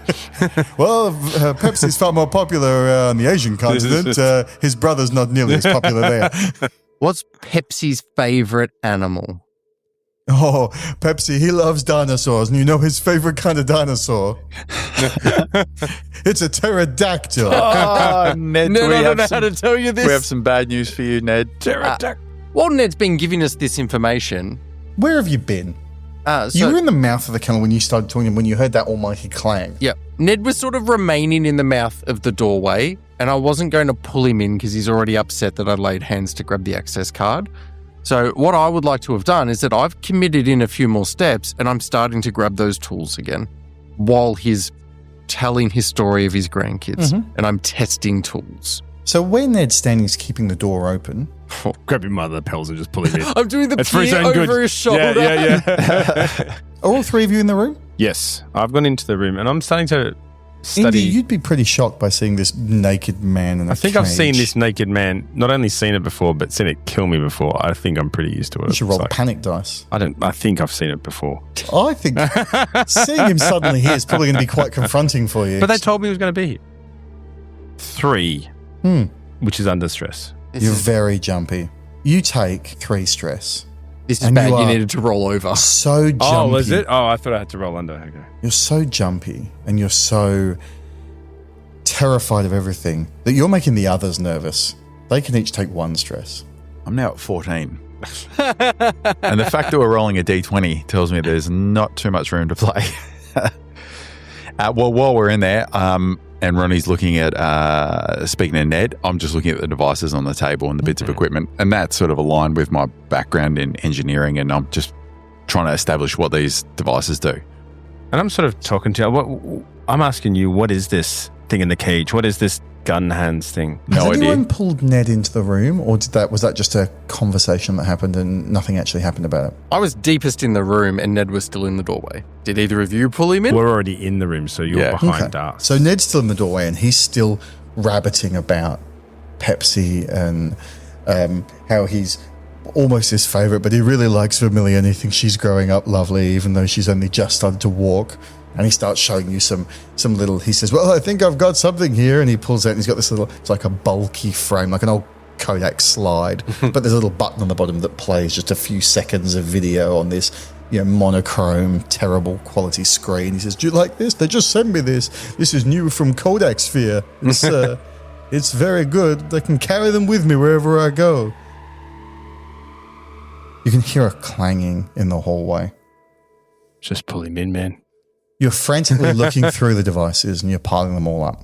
Well, Pepsi's far more popular on the Asian continent. His brother's not nearly as popular there. What's Pepsi's favorite animal? Oh, Pepsi, he loves dinosaurs, and you know his favorite kind of dinosaur? It's a pterodactyl. Oh, Ned, Ned, I don't know how to tell you this. We have some bad news for you, Ned. While Ned's been giving us this information, Where have you been? You were in the mouth of the kennel when you started talking, when you heard that almighty clang. Yeah. Ned was sort of remaining in the mouth of the doorway, and I wasn't going to pull him in because he's already upset that I laid hands to grab the access card. So what I would like to have done is that I've committed in a few more steps, and I'm starting to grab those tools again while he's telling his story of his grandkids, and I'm testing tools. So where Ned's standing is keeping the door open. Grab him by the lapels and just pull him in. I'm doing the It's for his peer own good. over his shoulder. Yeah. Are all three of you in the room? Yes, I've gone into the room and I'm starting to study. Indy, you'd be pretty shocked by seeing this naked man in a I think I've cage. seen this naked man, not only seen it before, but seen it kill me before. I think I'm pretty used to it. You should roll It's like- panic dice. I think I've seen it before. I think seeing him suddenly here is probably going to be quite confronting for you. But they told me he was going to be here. 3, which is under stress. You're very jumpy. You take 3 stress. This is And bad. you You are- needed to roll over. So jumpy. Oh, was it? Oh, I thought I had to roll under. Okay. You're so jumpy and you're so terrified of everything that you're making the others nervous. They can each take 1 stress. I'm now at 14. And the fact that we're rolling a d20 tells me there's not too much room to play. Well, while we're in there, and Ronnie's looking at, speaking to Ned, I'm just looking at the devices on the table and the bits of equipment. And that's sort of aligned with my background in engineering. And I'm just trying to establish what these devices do. And I'm sort of talking to you. I'm asking you, what is this thing in the cage? What is this gun hands thing? Has No anyone idea. pulled Ned into the room, or was that just a conversation that happened and nothing actually happened about it? I was deepest in the room and Ned was still in the doorway. Did either of you pull him in? We're already in the room, so you're Yeah. behind us. So Ned's still in the doorway and he's still rabbiting about Pepsi and how he's almost his favourite, but he really likes Vermilion. He thinks she's growing up lovely, even though she's only just started to walk. And he starts showing you some little, he says, well, I think I've got something here. And he pulls out and he's got this little, it's like a bulky frame, like an old Kodak slide. But there's a little button on the bottom that plays just a few seconds of video on this, monochrome, terrible quality screen. He says, do you like this? They just sent me this. This is new from Kodak Sphere. It's, it's very good. I can carry them with me wherever I go. You can hear a clanging in the hallway. Just pull him in, man. You're frantically looking through the devices and you're piling them all up.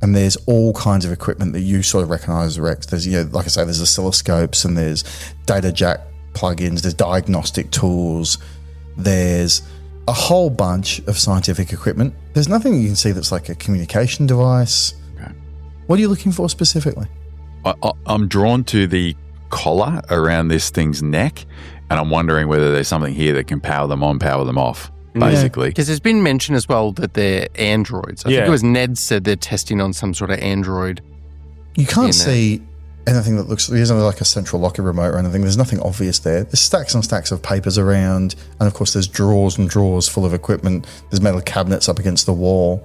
And there's all kinds of equipment that you sort of recognize as Rex. There's, like I say, there's oscilloscopes and there's data jack plugins, there's diagnostic tools, there's a whole bunch of scientific equipment. There's nothing you can see that's like a communication device. Okay. What are you looking for specifically? I'm drawn to the collar around this thing's neck, and I'm wondering whether there's something here that can power them on, power them off, basically. Because there's been mention as well that they're androids. I think Yeah. it was Ned said they're testing on some sort of android. You can't In see anything that looks, there's not like a central locker remote or anything. There's nothing obvious there. There's stacks and stacks of papers around. And of course, there's drawers and drawers full of equipment. There's metal cabinets up against the wall.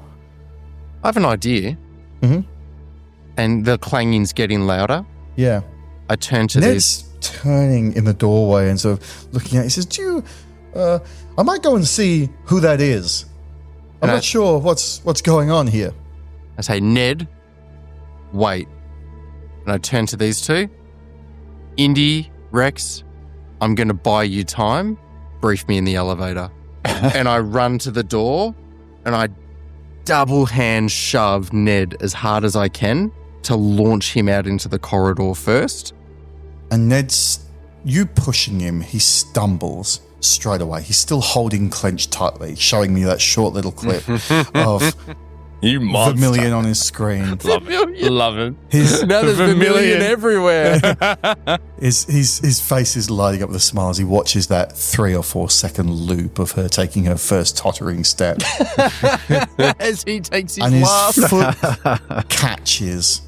I have an idea. Mhm. And the clanging's getting louder. Yeah. I turn to Ned's turning in the doorway and sort of looking at it. He says, I might go and see who that is. I'm And not sure what's going on here. I say, Ned, wait. And I turn to these two. Indy, Rex, I'm going to buy you time. Brief me in the elevator. And I run to the door and I double hand shove Ned as hard as I can to launch him out into the corridor first. And you pushing him, he stumbles straight away. He's still holding clenched tightly, showing me that short little clip of You monster. Vermilion on his screen. Love it. His, Now there's Vermilion everywhere. his face is lighting up with a smile as he watches that 3 or 4 second loop of her taking her first tottering step. As he takes his And his last. foot catches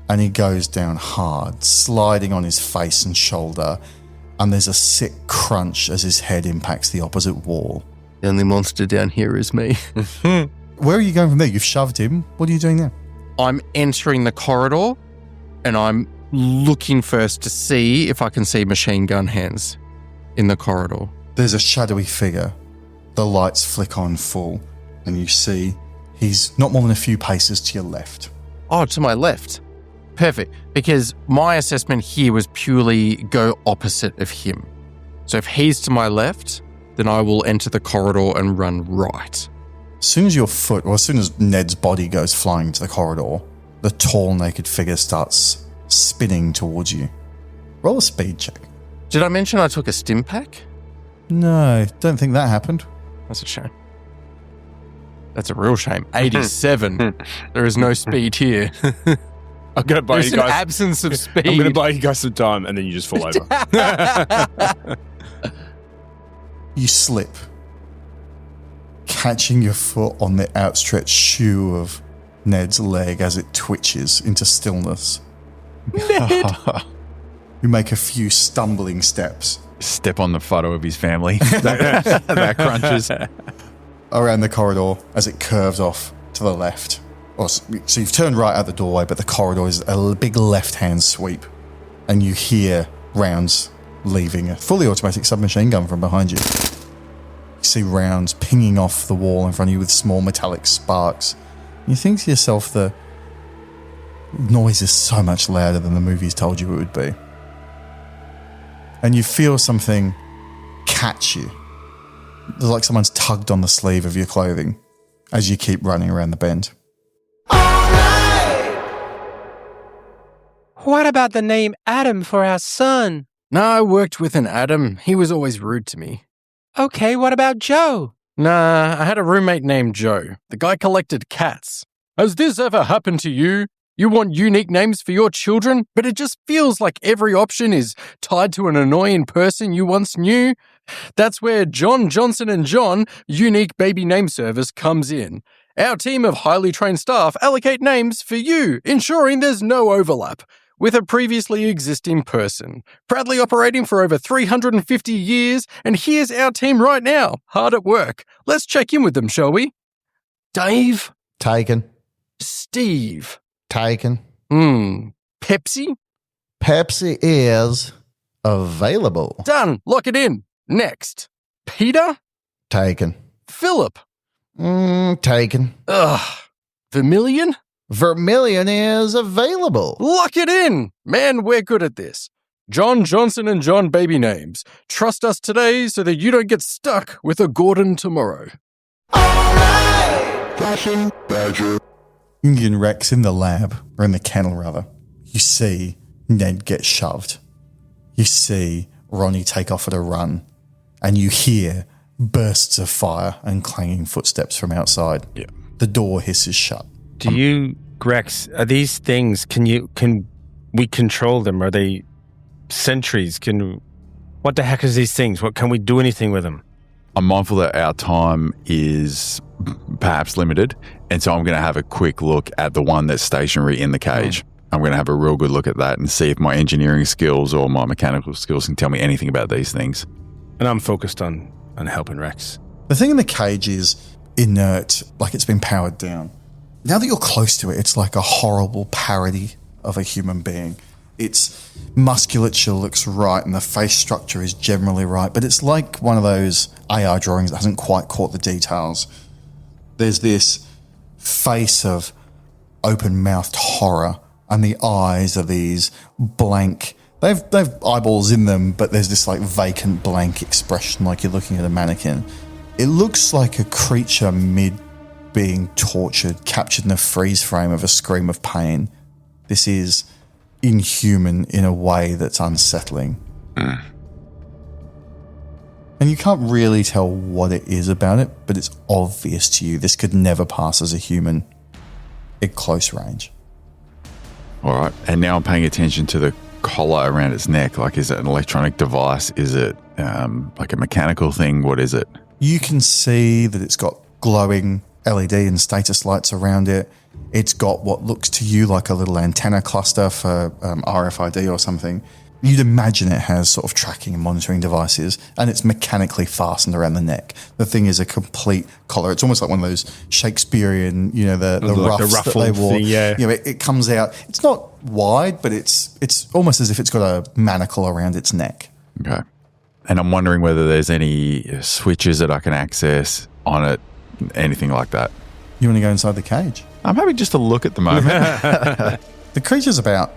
and he goes down hard, sliding on his face and shoulder. And there's a sick crunch as his head impacts the opposite wall. The only monster down here is me. Where are you going from there? You've shoved him. What are you doing now? I'm entering the corridor and I'm looking first to see if I can see machine gun hands in the corridor. There's a shadowy figure. The lights flick on full and you see he's not more than a few paces to your left. Oh, to my left. Perfect. Because my assessment here was purely go opposite of him. So if he's to my left, then I will enter the corridor and run right. As soon as as soon as Ned's body goes flying into the corridor, the tall, naked figure starts spinning towards you. Roll a speed check. Did I mention I took a stim pack? No, don't think that happened. That's a shame. That's a real shame. 87. There is no speed here. I'm going to buy There's you an guys. absence of speed. I'm going to buy you guys some time, and then you just fall over. You slip, catching your foot on the outstretched shoe of Ned's leg as it twitches into stillness. Ned. You make a few stumbling steps Step on the photo of his family. that crunches. around the corridor as it curves off to the left. So you've turned right out the doorway, but the corridor is a big left-hand sweep, and you hear rounds leaving a fully automatic submachine gun from behind you. You see rounds pinging off the wall in front of you with small metallic sparks. You think to yourself, the noise is so much louder than the movies told you it would be. And you feel something catch you. It's like someone's tugged on the sleeve of your clothing as you keep running around the bend. What about the name Adam for our son? No, I worked with an Adam. He was always rude to me. Okay, what about Joe? Nah, I had a roommate named Joe. The guy collected cats. Has this ever happened to you? You want unique names for your children, but it just feels like every option is tied to an annoying person you once knew? That's where John Johnson and John, Unique Baby Name Service, comes in. Our team of highly trained staff allocate names for you, ensuring there's no overlap with a previously existing person. Proudly operating for over 350 years, and here's our team right now, hard at work. Let's check in with them, shall we? Dave? Taken. Steve? Taken. Pepsi? Pepsi is available. Done. Lock it in. Next. Peter? Taken. Philip? Taken. Ugh. Vermilion? Vermilion is available. Lock it in. Man, we're good at this. John Johnson and John Baby Names. Trust us today so that you don't get stuck with a Gordon tomorrow. Flashing Badger. Indian Rex in the lab, or in the kennel rather. You see Ned get shoved. You see Ronnie take off at a run. And you hear bursts of fire and clanging footsteps from outside. Yeah. The door hisses shut. Do you, Rex, are these things, can we control them? Are they sentries? What the heck is these things? Can we do anything with them? I'm mindful that our time is perhaps limited, and so I'm going to have a quick look at the one that's stationary in the cage. I'm going to have a real good look at that and see if my engineering skills or my mechanical skills can tell me anything about these things. And I'm focused on helping Rex. The thing in the cage is inert, like it's been powered down. Now that you're close to it, it's like a horrible parody of a human being. Its musculature looks right and the face structure is generally right, but it's like one of those AI drawings that hasn't quite caught the details. There's this face of open-mouthed horror, and the eyes are these blank. They've eyeballs in them, but there's this like vacant blank expression, like you're looking at a mannequin. It looks like a creature mid being tortured, captured in a freeze frame of a scream of pain. This is inhuman in a way that's unsettling. And you can't really tell what it is about it, but it's obvious to you this could never pass as a human at close range. All right. And now I'm paying attention to the collar around its neck. Like, is it an electronic device? Is it like a mechanical thing? What is it? You can see that it's got glowing LED and status lights around it. It's got what looks to you like a little antenna cluster for RFID or something. You'd imagine it has sort of tracking and monitoring devices, and it's mechanically fastened around the neck. The thing is a complete collar. It's almost like one of those Shakespearean, the Like ruffs ruffle that they wore. thing, yeah. It comes out. It's not wide, but it's almost as if it's got a manacle around its neck. Okay. And I'm wondering whether there's any switches that I can access on it, anything like that. You want to go inside the cage? I'm happy just to look at the moment. The creature's about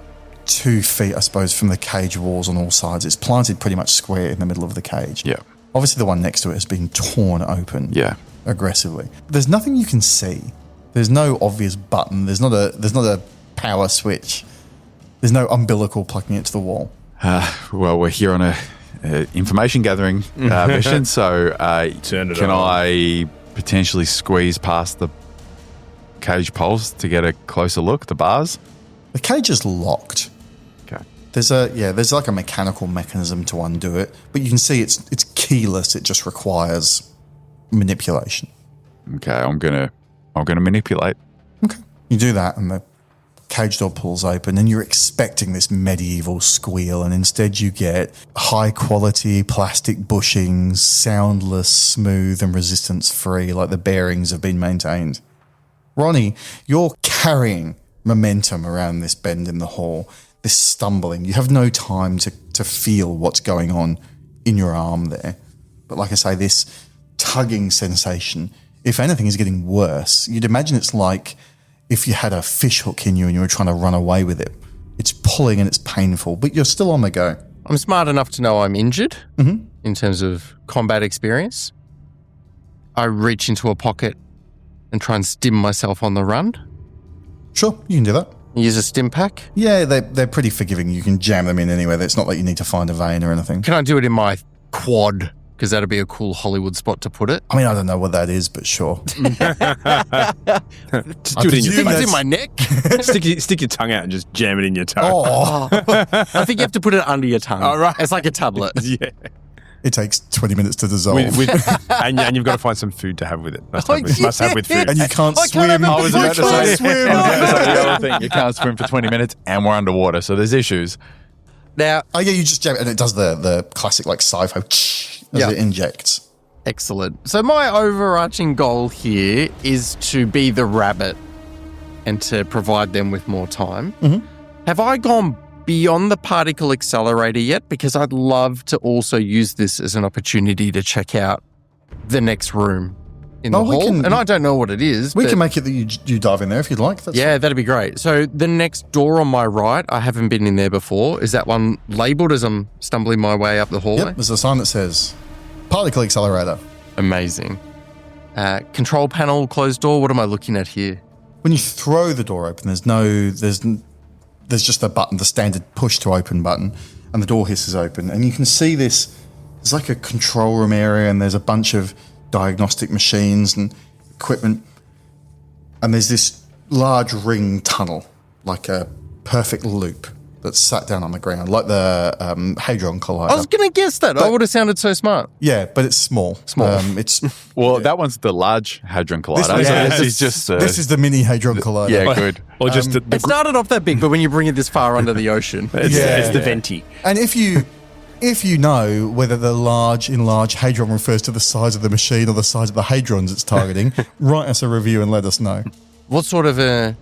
2 feet, I suppose, from the cage walls on all sides. It's planted pretty much square in the middle of the cage. Yeah. Obviously, the one next to it has been torn open. Yeah. Aggressively. There's nothing you can see. There's no obvious button. There's not a power switch. There's no umbilical plugging it to the wall. Well, we're here on a information gathering mission, so Turn it can on. I potentially squeeze past the cage poles to get a closer look, the bars? The cage is locked. Okay. There's like a mechanical mechanism to undo it, but you can see it's keyless. It just requires manipulation. Okay, I'm gonna manipulate. Okay. You do that and the cage door pulls open and you're expecting this medieval squeal, and instead you get high quality plastic bushings, soundless, smooth and resistance free, like the bearings have been maintained. Ronnie, you're carrying momentum around this bend in the hall, this stumbling. You have no time to feel what's going on in your arm there. But like I say, this tugging sensation, if anything, is getting worse. You'd imagine it's like if you had a fish hook in you and you were trying to run away with it. It's pulling and it's painful, but you're still on the go. I'm smart enough to know I'm injured in terms of combat experience. I reach into a pocket and try and stim myself on the run. Sure, you can do that. Use a stim pack. Yeah, they're pretty forgiving. You can jam them in anywhere. It's not like you need to find a vein or anything. Can I do it in my quad? Because that'd be a cool Hollywood spot to put it. I mean, I don't know what that is, but sure. Just do it in your presume It's face. in my neck. Stick your tongue out and just jam it in your toe. Oh, I think you have to put it under your tongue. Oh, right. It's like a tablet. Yeah. it takes 20 minutes to dissolve. And you've got to find some food to have with it. Must have with food. and you can't swim. have a I was about to say, swim. the other thing, you can't swim for 20 minutes and we're underwater, so there's issues. Now, Oh, yeah, you just jam it, and it does the classic, like, sci-fi as Yeah. it injects. excellent. So my overarching goal here is to be the rabbit and to provide them with more time. Have I gone beyond the particle accelerator yet? Because I'd love to also use this as an opportunity to check out the next room in the Oh, we hall. can- And I don't know what it is. We but can make it that you dive in there if you'd like. That's yeah, that'd be great. So the next door on my right, I haven't been in there before. Is that one labelled as I'm stumbling my way up the hallway? Yep, there's a sign that says particle accelerator. Amazing. Control panel, closed door. What am I looking at here? When you throw the door open, there's just a button, the standard push to open button, and the door hisses open. And you can see this, there's like a control room area, and there's a bunch of diagnostic machines and equipment. And there's this large ring tunnel, like a perfect loop that's sat down on the ground, like the Hadron Collider. I was going to guess that. I would have sounded so smart. Yeah, but it's small. It's Well, that one's the large Hadron Collider. one- so yeah, this is just... this is the mini Hadron Collider. yeah, good. Or just the It started off that big, but when you bring it this far under the ocean, it's the venti. And if you know whether the enlarged hadron refers to the size of the machine or the size of the hadrons it's targeting, write us a review and let us know. what sort of a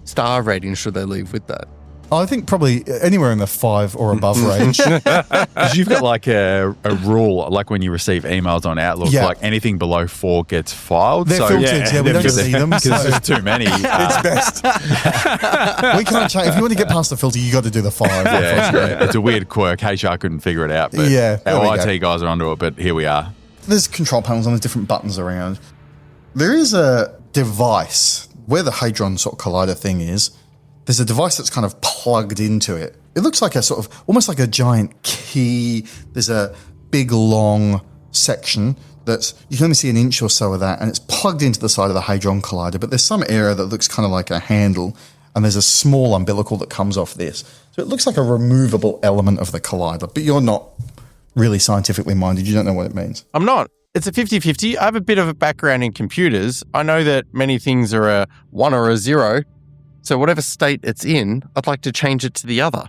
star rating should they leave with that? I think probably anywhere in the 5 or above range. Because you've got like a rule, like when you receive emails on Outlook, Yeah. like anything below 4 gets filed. They're filtered, yeah, we don't because see them. So there's too many. it's best. We can't change. If you want to get past the filter, you got to do the 5. Yeah, it's a weird quirk. HR couldn't figure it out, but Yeah, there we our go. IT guys are onto it, but here we are. There's control panels and there's different buttons around. There is a device where the Hadron sort of collider thing is. There's a device that's kind of plugged into it. It looks like a sort of, almost like a giant key. There's a big, long section that you can only see an inch or so of that, and it's plugged into the side of the Hadron Collider, but there's some area that looks kind of like a handle, and there's a small umbilical that comes off this. So it looks like a removable element of the collider, but you're not really scientifically minded. You don't know what it means. I'm not. It's a 50-50. I have a bit of a background in computers. I know that many things are a 1 or a 0. So whatever state it's in, I'd like to change it to the other.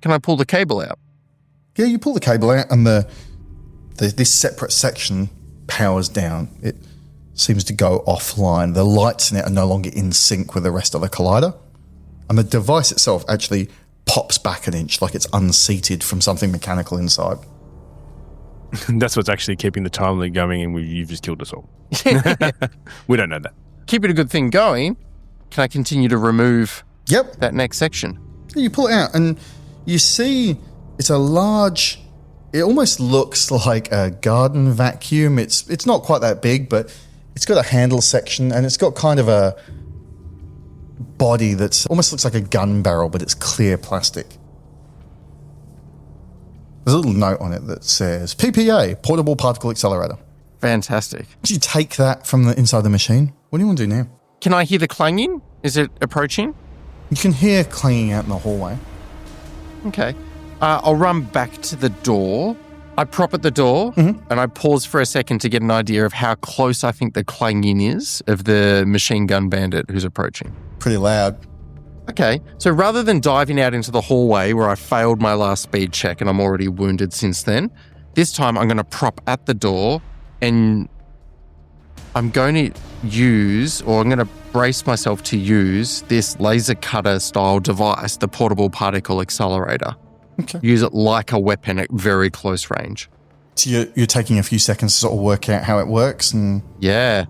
Can I pull the cable out? Yeah, you pull the cable out and this separate section powers down. It seems to go offline. The lights in it are no longer in sync with the rest of the collider. And the device itself actually pops back an inch, like it's unseated from something mechanical inside. That's what's actually keeping the time loop going, and you've just killed us all. We don't know that. Keeping a good thing going, can I continue to remove Yep, that next section? You pull it out and you see it's a large, it almost looks like a garden vacuum. It's not quite that big, but it's got a handle section and it's got kind of a body that's almost looks like a gun barrel, but it's clear plastic. There's a little note on it that says PPA, Portable Particle Accelerator. Fantastic. As you take that from the inside the machine, what do you want to do now? Can I hear the clanging? Is it approaching? You can hear clanging out in the hallway. Okay. I'll run back to the door. I prop at the door and I pause for a second to get an idea of how close I think the clanging is of the machine gun bandit who's approaching. Pretty loud. Okay, so rather than diving out into the hallway where I failed my last speed check and I'm already wounded since then, this time I'm going to prop at the door and I'm going to use, or I'm going to brace myself to use this laser cutter style device, the portable particle accelerator. Okay. Use it like a weapon at very close range. So you're taking a few seconds to sort of work out how it works and... Yeah.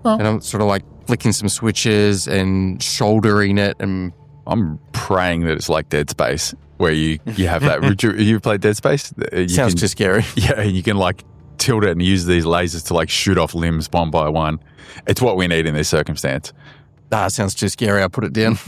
Oh. And I'm sort of like flicking some switches and shouldering it and... I'm praying that it's like Dead Space, where you have that. You played Dead Space? Sounds too scary. Yeah, you can like tilt it and use these lasers to like shoot off limbs one by one. It's what we need in this circumstance. Sounds too scary. I'll put it down.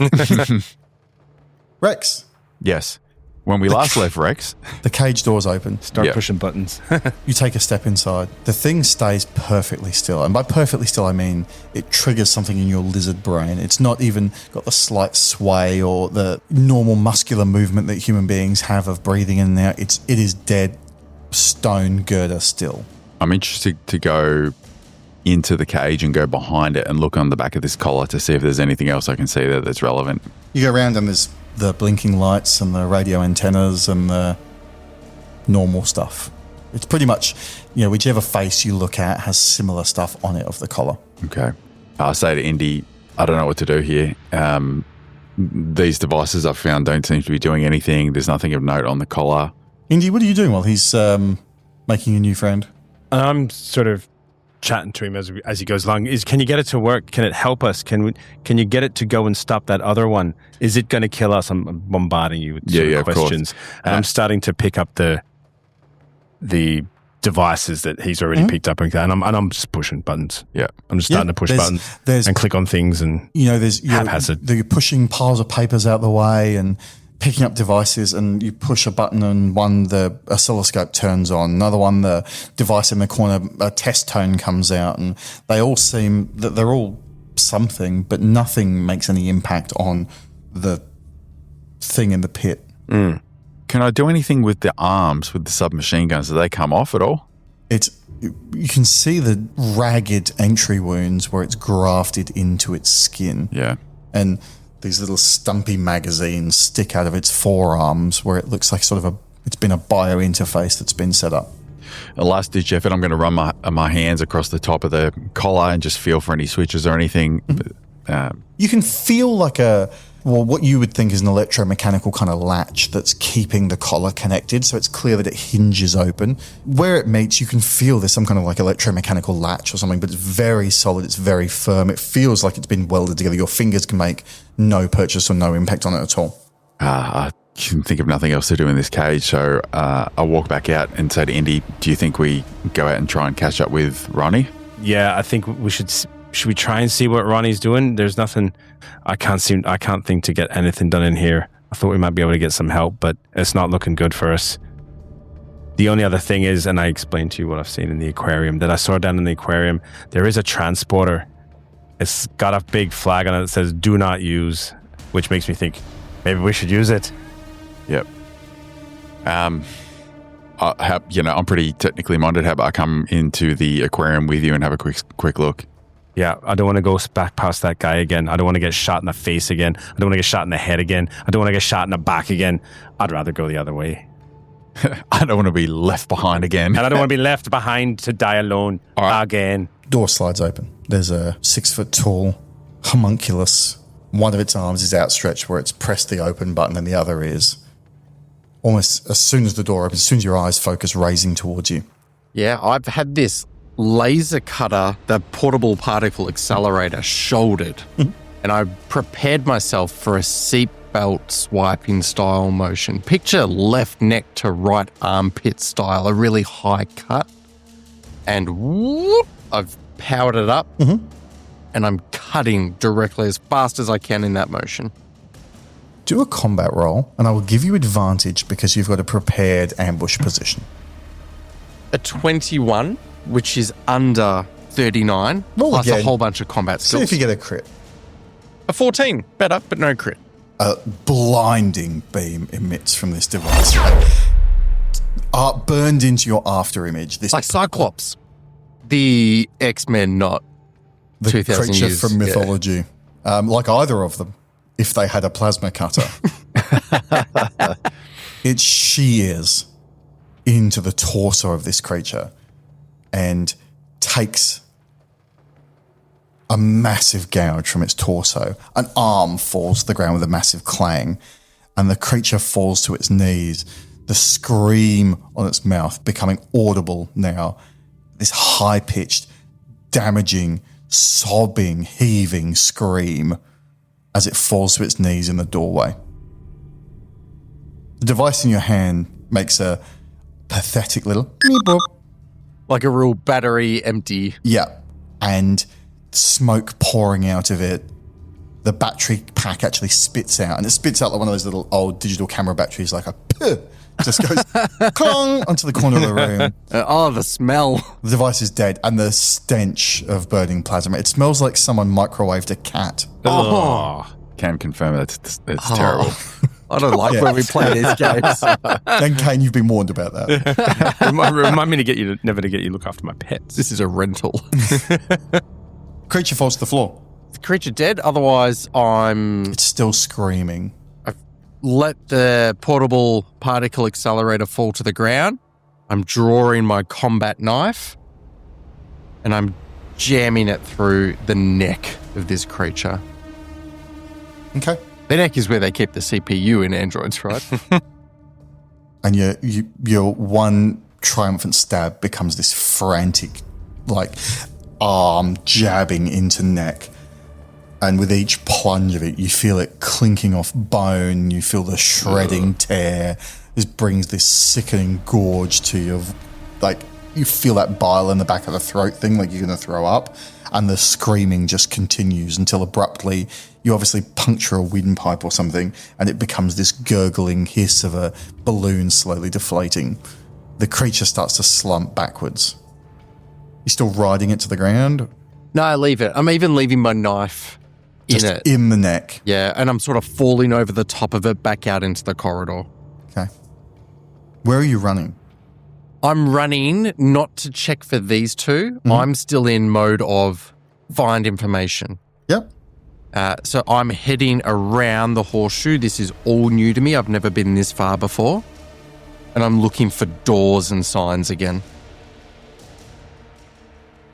Rex, Yes. When we last left Rex, the cage door's open. Start Yeah. pushing buttons. You take a step inside. The thing stays perfectly still. And by perfectly still, I mean it triggers something in your lizard brain. It's not even got the slight sway or the normal muscular movement that human beings have of breathing in and out. It is dead, stone girder still. I'm interested to go into the cage and go behind it and look on the back of this collar to see if there's anything else I can see there that's relevant. You go around and there's the blinking lights and the radio antennas and the normal stuff. It's pretty much, whichever face you look at has similar stuff on it of the collar. Okay. I say to Indy, I don't know what to do here. These devices I've found don't seem to be doing anything. There's nothing of note on the collar. Indy, what are you doing while he's making a new friend? I'm sort of chatting to him as he goes along. Can you get it to work? Can it help us? Can you get it to go and stop that other one? Is it going to kill us? I'm bombarding you with sort of questions. And I'm starting to pick up the devices that he's already picked up and I'm just pushing buttons. Yeah. I'm just starting to push buttons and click on things and haphazard. You're pushing piles of papers out the way and picking up devices, and you push a button and one, the oscilloscope turns on, another one, the device in the corner, a test tone comes out, and they all seem that they're all something, but nothing makes any impact on the thing in the pit. Can I do anything with the arms, with the submachine guns? Do they come off at all? You can see the ragged entry wounds where it's grafted into its skin. Yeah. And these little stumpy magazines stick out of its forearms where it looks like it's been a bio interface that's been set up. A last ditch effort, I'm going to run my hands across the top of the collar and just feel for any switches or anything. You can feel like what you would think is an electromechanical kind of latch that's keeping the collar connected, so it's clear that it hinges open. Where it meets, you can feel there's some kind of like electromechanical latch or something, but it's very solid, it's very firm. It feels like it's been welded together. Your fingers can make no purchase or no impact on it at all. I can think of nothing else to do in this cage, so I'll walk back out and say to Indy, do you think we go out and try and catch up with Ronnie? Yeah, I think we should we try and see what Ronnie's doing? There's nothing, I can't think to get anything done in here. I thought we might be able to get some help, but it's not looking good for us. The only other thing is, and I explained to you what I've seen in the aquarium, that I saw down in the aquarium, there is a transporter. It's got a big flag on it that says do not use, which makes me think maybe we should use it. Yep. I'm pretty technically minded. How about I come into the aquarium with you and have a quick look? Yeah, I don't want to go back past that guy again. I don't want to get shot in the face again. I don't want to get shot in the head again. I don't want to get shot in the back again. I'd rather go the other way. I don't want to be left behind again. And I don't want to be left behind to die alone again. Door slides open. There's a 6 foot tall homunculus. One of its arms is outstretched where it's pressed the open button and the other is almost as soon as the door opens, as soon as your eyes focus, raising towards you. Yeah, I've had this laser cutter, the portable particle accelerator, shouldered. And I prepared myself for a belt swiping style motion. Picture left neck to right armpit style, a really high cut. And whoop, I've powered it up and I'm cutting directly as fast as I can in that motion. Do a combat roll, and I will give you advantage because you've got a prepared ambush position. A 21, which is under 39, Roll plus again. a whole bunch of combat See skills. if you get a crit. A 14, better, but no crit. A blinding beam emits from this device. Burned into your after image. This Like Cyclops. The X-Men, not the 2000 creature years. from mythology. Like either of them, if they had a plasma cutter. It shears into the torso of this creature and takes a massive gouge from its torso. An arm falls to the ground with a massive clang, and the creature falls to its knees, the scream on its mouth becoming audible now. This high-pitched, damaging, sobbing, heaving scream as it falls to its knees in the doorway. The device in your hand makes a pathetic little meep boop. Like a real battery empty. Yeah. And smoke pouring out of it. The battery pack actually spits out, and it spits out like one of those little old digital camera batteries, like a puh, just goes clong onto the corner of the room. The smell. The device is dead, and the stench of burning plasma. It smells like someone microwaved a cat. Oh. Can confirm that it's terrible. I don't like when we play these games. Then, Kane, you've been warned about that. Remind me to never to get you to look after my pets. This is a rental. Creature falls to the floor. The creature dead, otherwise It's still screaming. let the portable particle accelerator fall to the ground. I'm drawing my combat knife and I'm jamming it through the neck of this creature. Okay. The neck is where they keep the CPU in androids, right? And your one triumphant stab becomes this frantic, like, arm jabbing into neck. And with each plunge of it, you feel it clinking off bone. You feel the shredding tear. This brings this sickening gorge to you. Like, you feel that bile in the back of the throat thing, like you're going to throw up. And the screaming just continues until abruptly you obviously puncture a windpipe or something, and it becomes this gurgling hiss of a balloon slowly deflating. The creature starts to slump backwards. You still riding it to the ground? No, I leave it. I'm even leaving my knife Just in it. in the neck. Yeah, and I'm sort of falling over the top of it back out into the corridor. Okay. Where are you running? I'm running not to check for these two. Mm-hmm. I'm still in mode of find information. Yep. So I'm heading around the horseshoe. This is all new to me. I've never been this far before. And I'm looking for doors and signs again.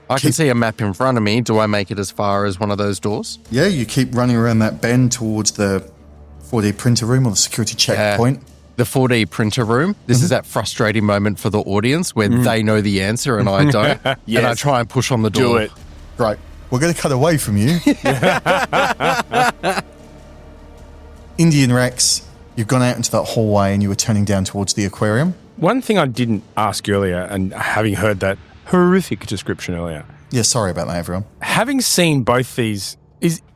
I can see a map in front of me. Do I make it as far as one of those doors? Yeah, you keep running around that bend towards the 4D printer room or the security checkpoint. The 4D printer room. This is that frustrating moment for the audience where they know the answer and I don't. Yes. And I try and push on the door. Do it. Right. We're going to cut away from you. Indian Rex, you've gone out into that hallway and you were turning down towards the aquarium. One thing I didn't ask earlier, and having heard that horrific description earlier, Yeah, sorry about that, everyone. having seen both these,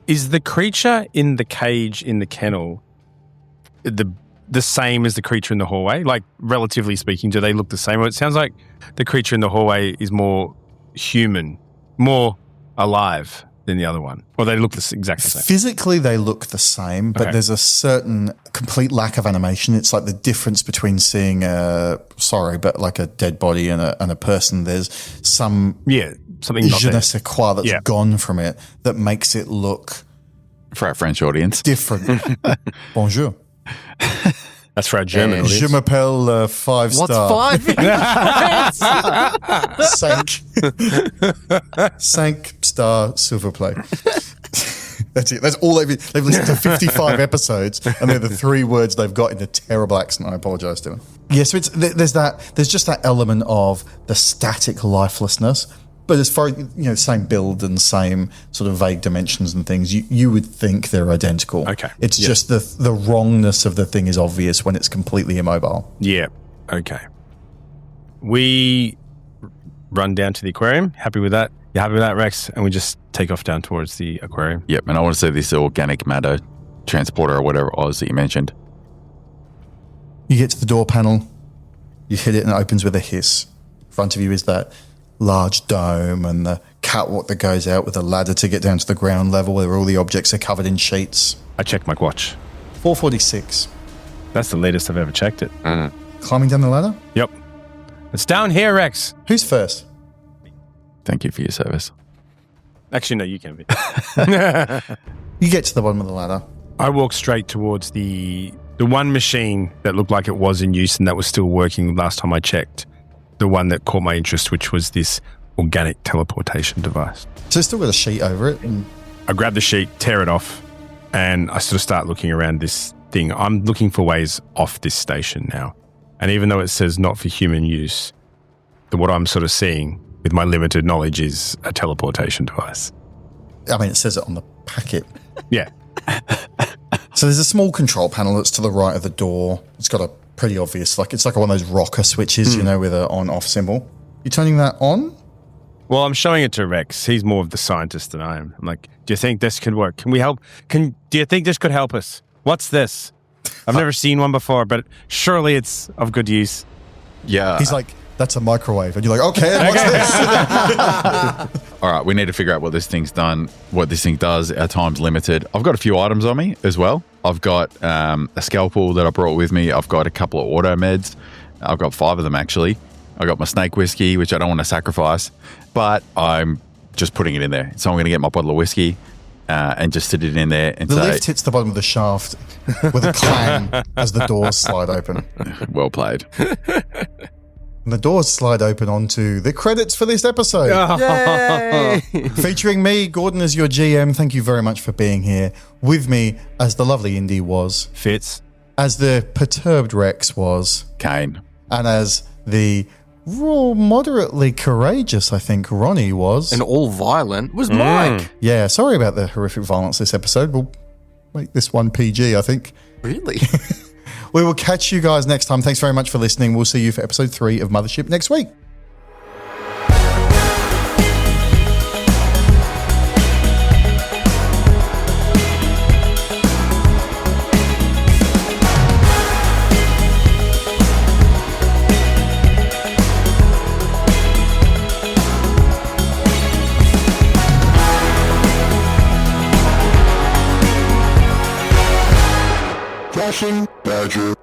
is the creature in the cage in the kennel the same as the creature in the hallway? Like, relatively speaking, do they look the same? Or it sounds like the creature in the hallway is more human, more alive than the other one. Or they look exactly the same. Physically, they look the same, but Okay. there's a certain complete lack of animation. It's like the difference between seeing like a dead body and a person. There's some Yeah, something not je ne there. sais quoi that's Yeah. gone from it that makes it look For our French audience. different. Bonjour. That's for our German audience. Je m'appelle 5 What's star. 5? 5 star silver play. That's it. That's all they've listened to 55 episodes, and they're the 3 words they've got in a terrible accent. I apologize to them. Yeah, so there's just that element of the static lifelessness, But as far as, same build and same sort of vague dimensions and things, you would think they're identical. Okay. It's just the wrongness of the thing is obvious when it's completely immobile. Yeah. Okay. We run down to the aquarium. Happy with that? You happy with that, Rex? And we just take off down towards the aquarium. Yep, and I want to see this organic matter transporter or whatever it was that you mentioned. You get to the door panel, you hit it and it opens with a hiss. In front of you is that large dome and the catwalk that goes out with a ladder to get down to the ground level where all the objects are covered in sheets. I check my watch. 4:46. That's the latest I've ever checked it. Climbing down the ladder? Yep. It's down here, Rex. Who's first? Thank you for your service. Actually, no, you can be. You get to the bottom of the ladder. I walk straight towards the one machine that looked like it was in use and that was still working last time I checked. The one that caught my interest, which was this organic teleportation device. So it's still got a sheet over it. And I grab the sheet, tear it off, and I sort of start looking around this thing. I'm looking for ways off this station now. And even though it says not for human use, what I'm sort of seeing with my limited knowledge is a teleportation device. I mean, it says it on the packet. Yeah. So there's a small control panel that's to the right of the door. It's got a pretty obvious, it's like one of those rocker switches, with an on-off symbol. You turning that on? Well, I'm showing it to Rex. He's more of the scientist than I am. I'm like, do you think this could work? Can we help? Do you think this could help us? What's this? I've never seen one before, but surely it's of good use. Yeah. He's like, that's a microwave. And you're like, okay, what's this? All right, we need to figure out what this thing's done, what this thing does. Our time's limited. I've got a few items on me as well. I've got a scalpel that I brought with me. I've got a couple of auto meds. I've got 5 of them, actually. I got my snake whiskey, which I don't want to sacrifice, but I'm just putting it in there. So I'm going to get my bottle of whiskey and just sit it in there and The say, lift hits the bottom of the shaft with a clang as the doors slide open. well played. And the doors slide open onto the credits for this episode. Featuring me, Gordon, as your GM. Thank you very much for being here. With me, as the lovely Indy was. Fitz. As the perturbed Rex was. Kane. And as the raw, moderately courageous, I think, Ronnie was. And all violent was Mike. Yeah, sorry about the horrific violence this episode. We'll make this one PG, I think. Really? We will catch you guys next time. Thanks very much for listening. We'll see you for episode 3 of Mothership next week. Crashing Badger.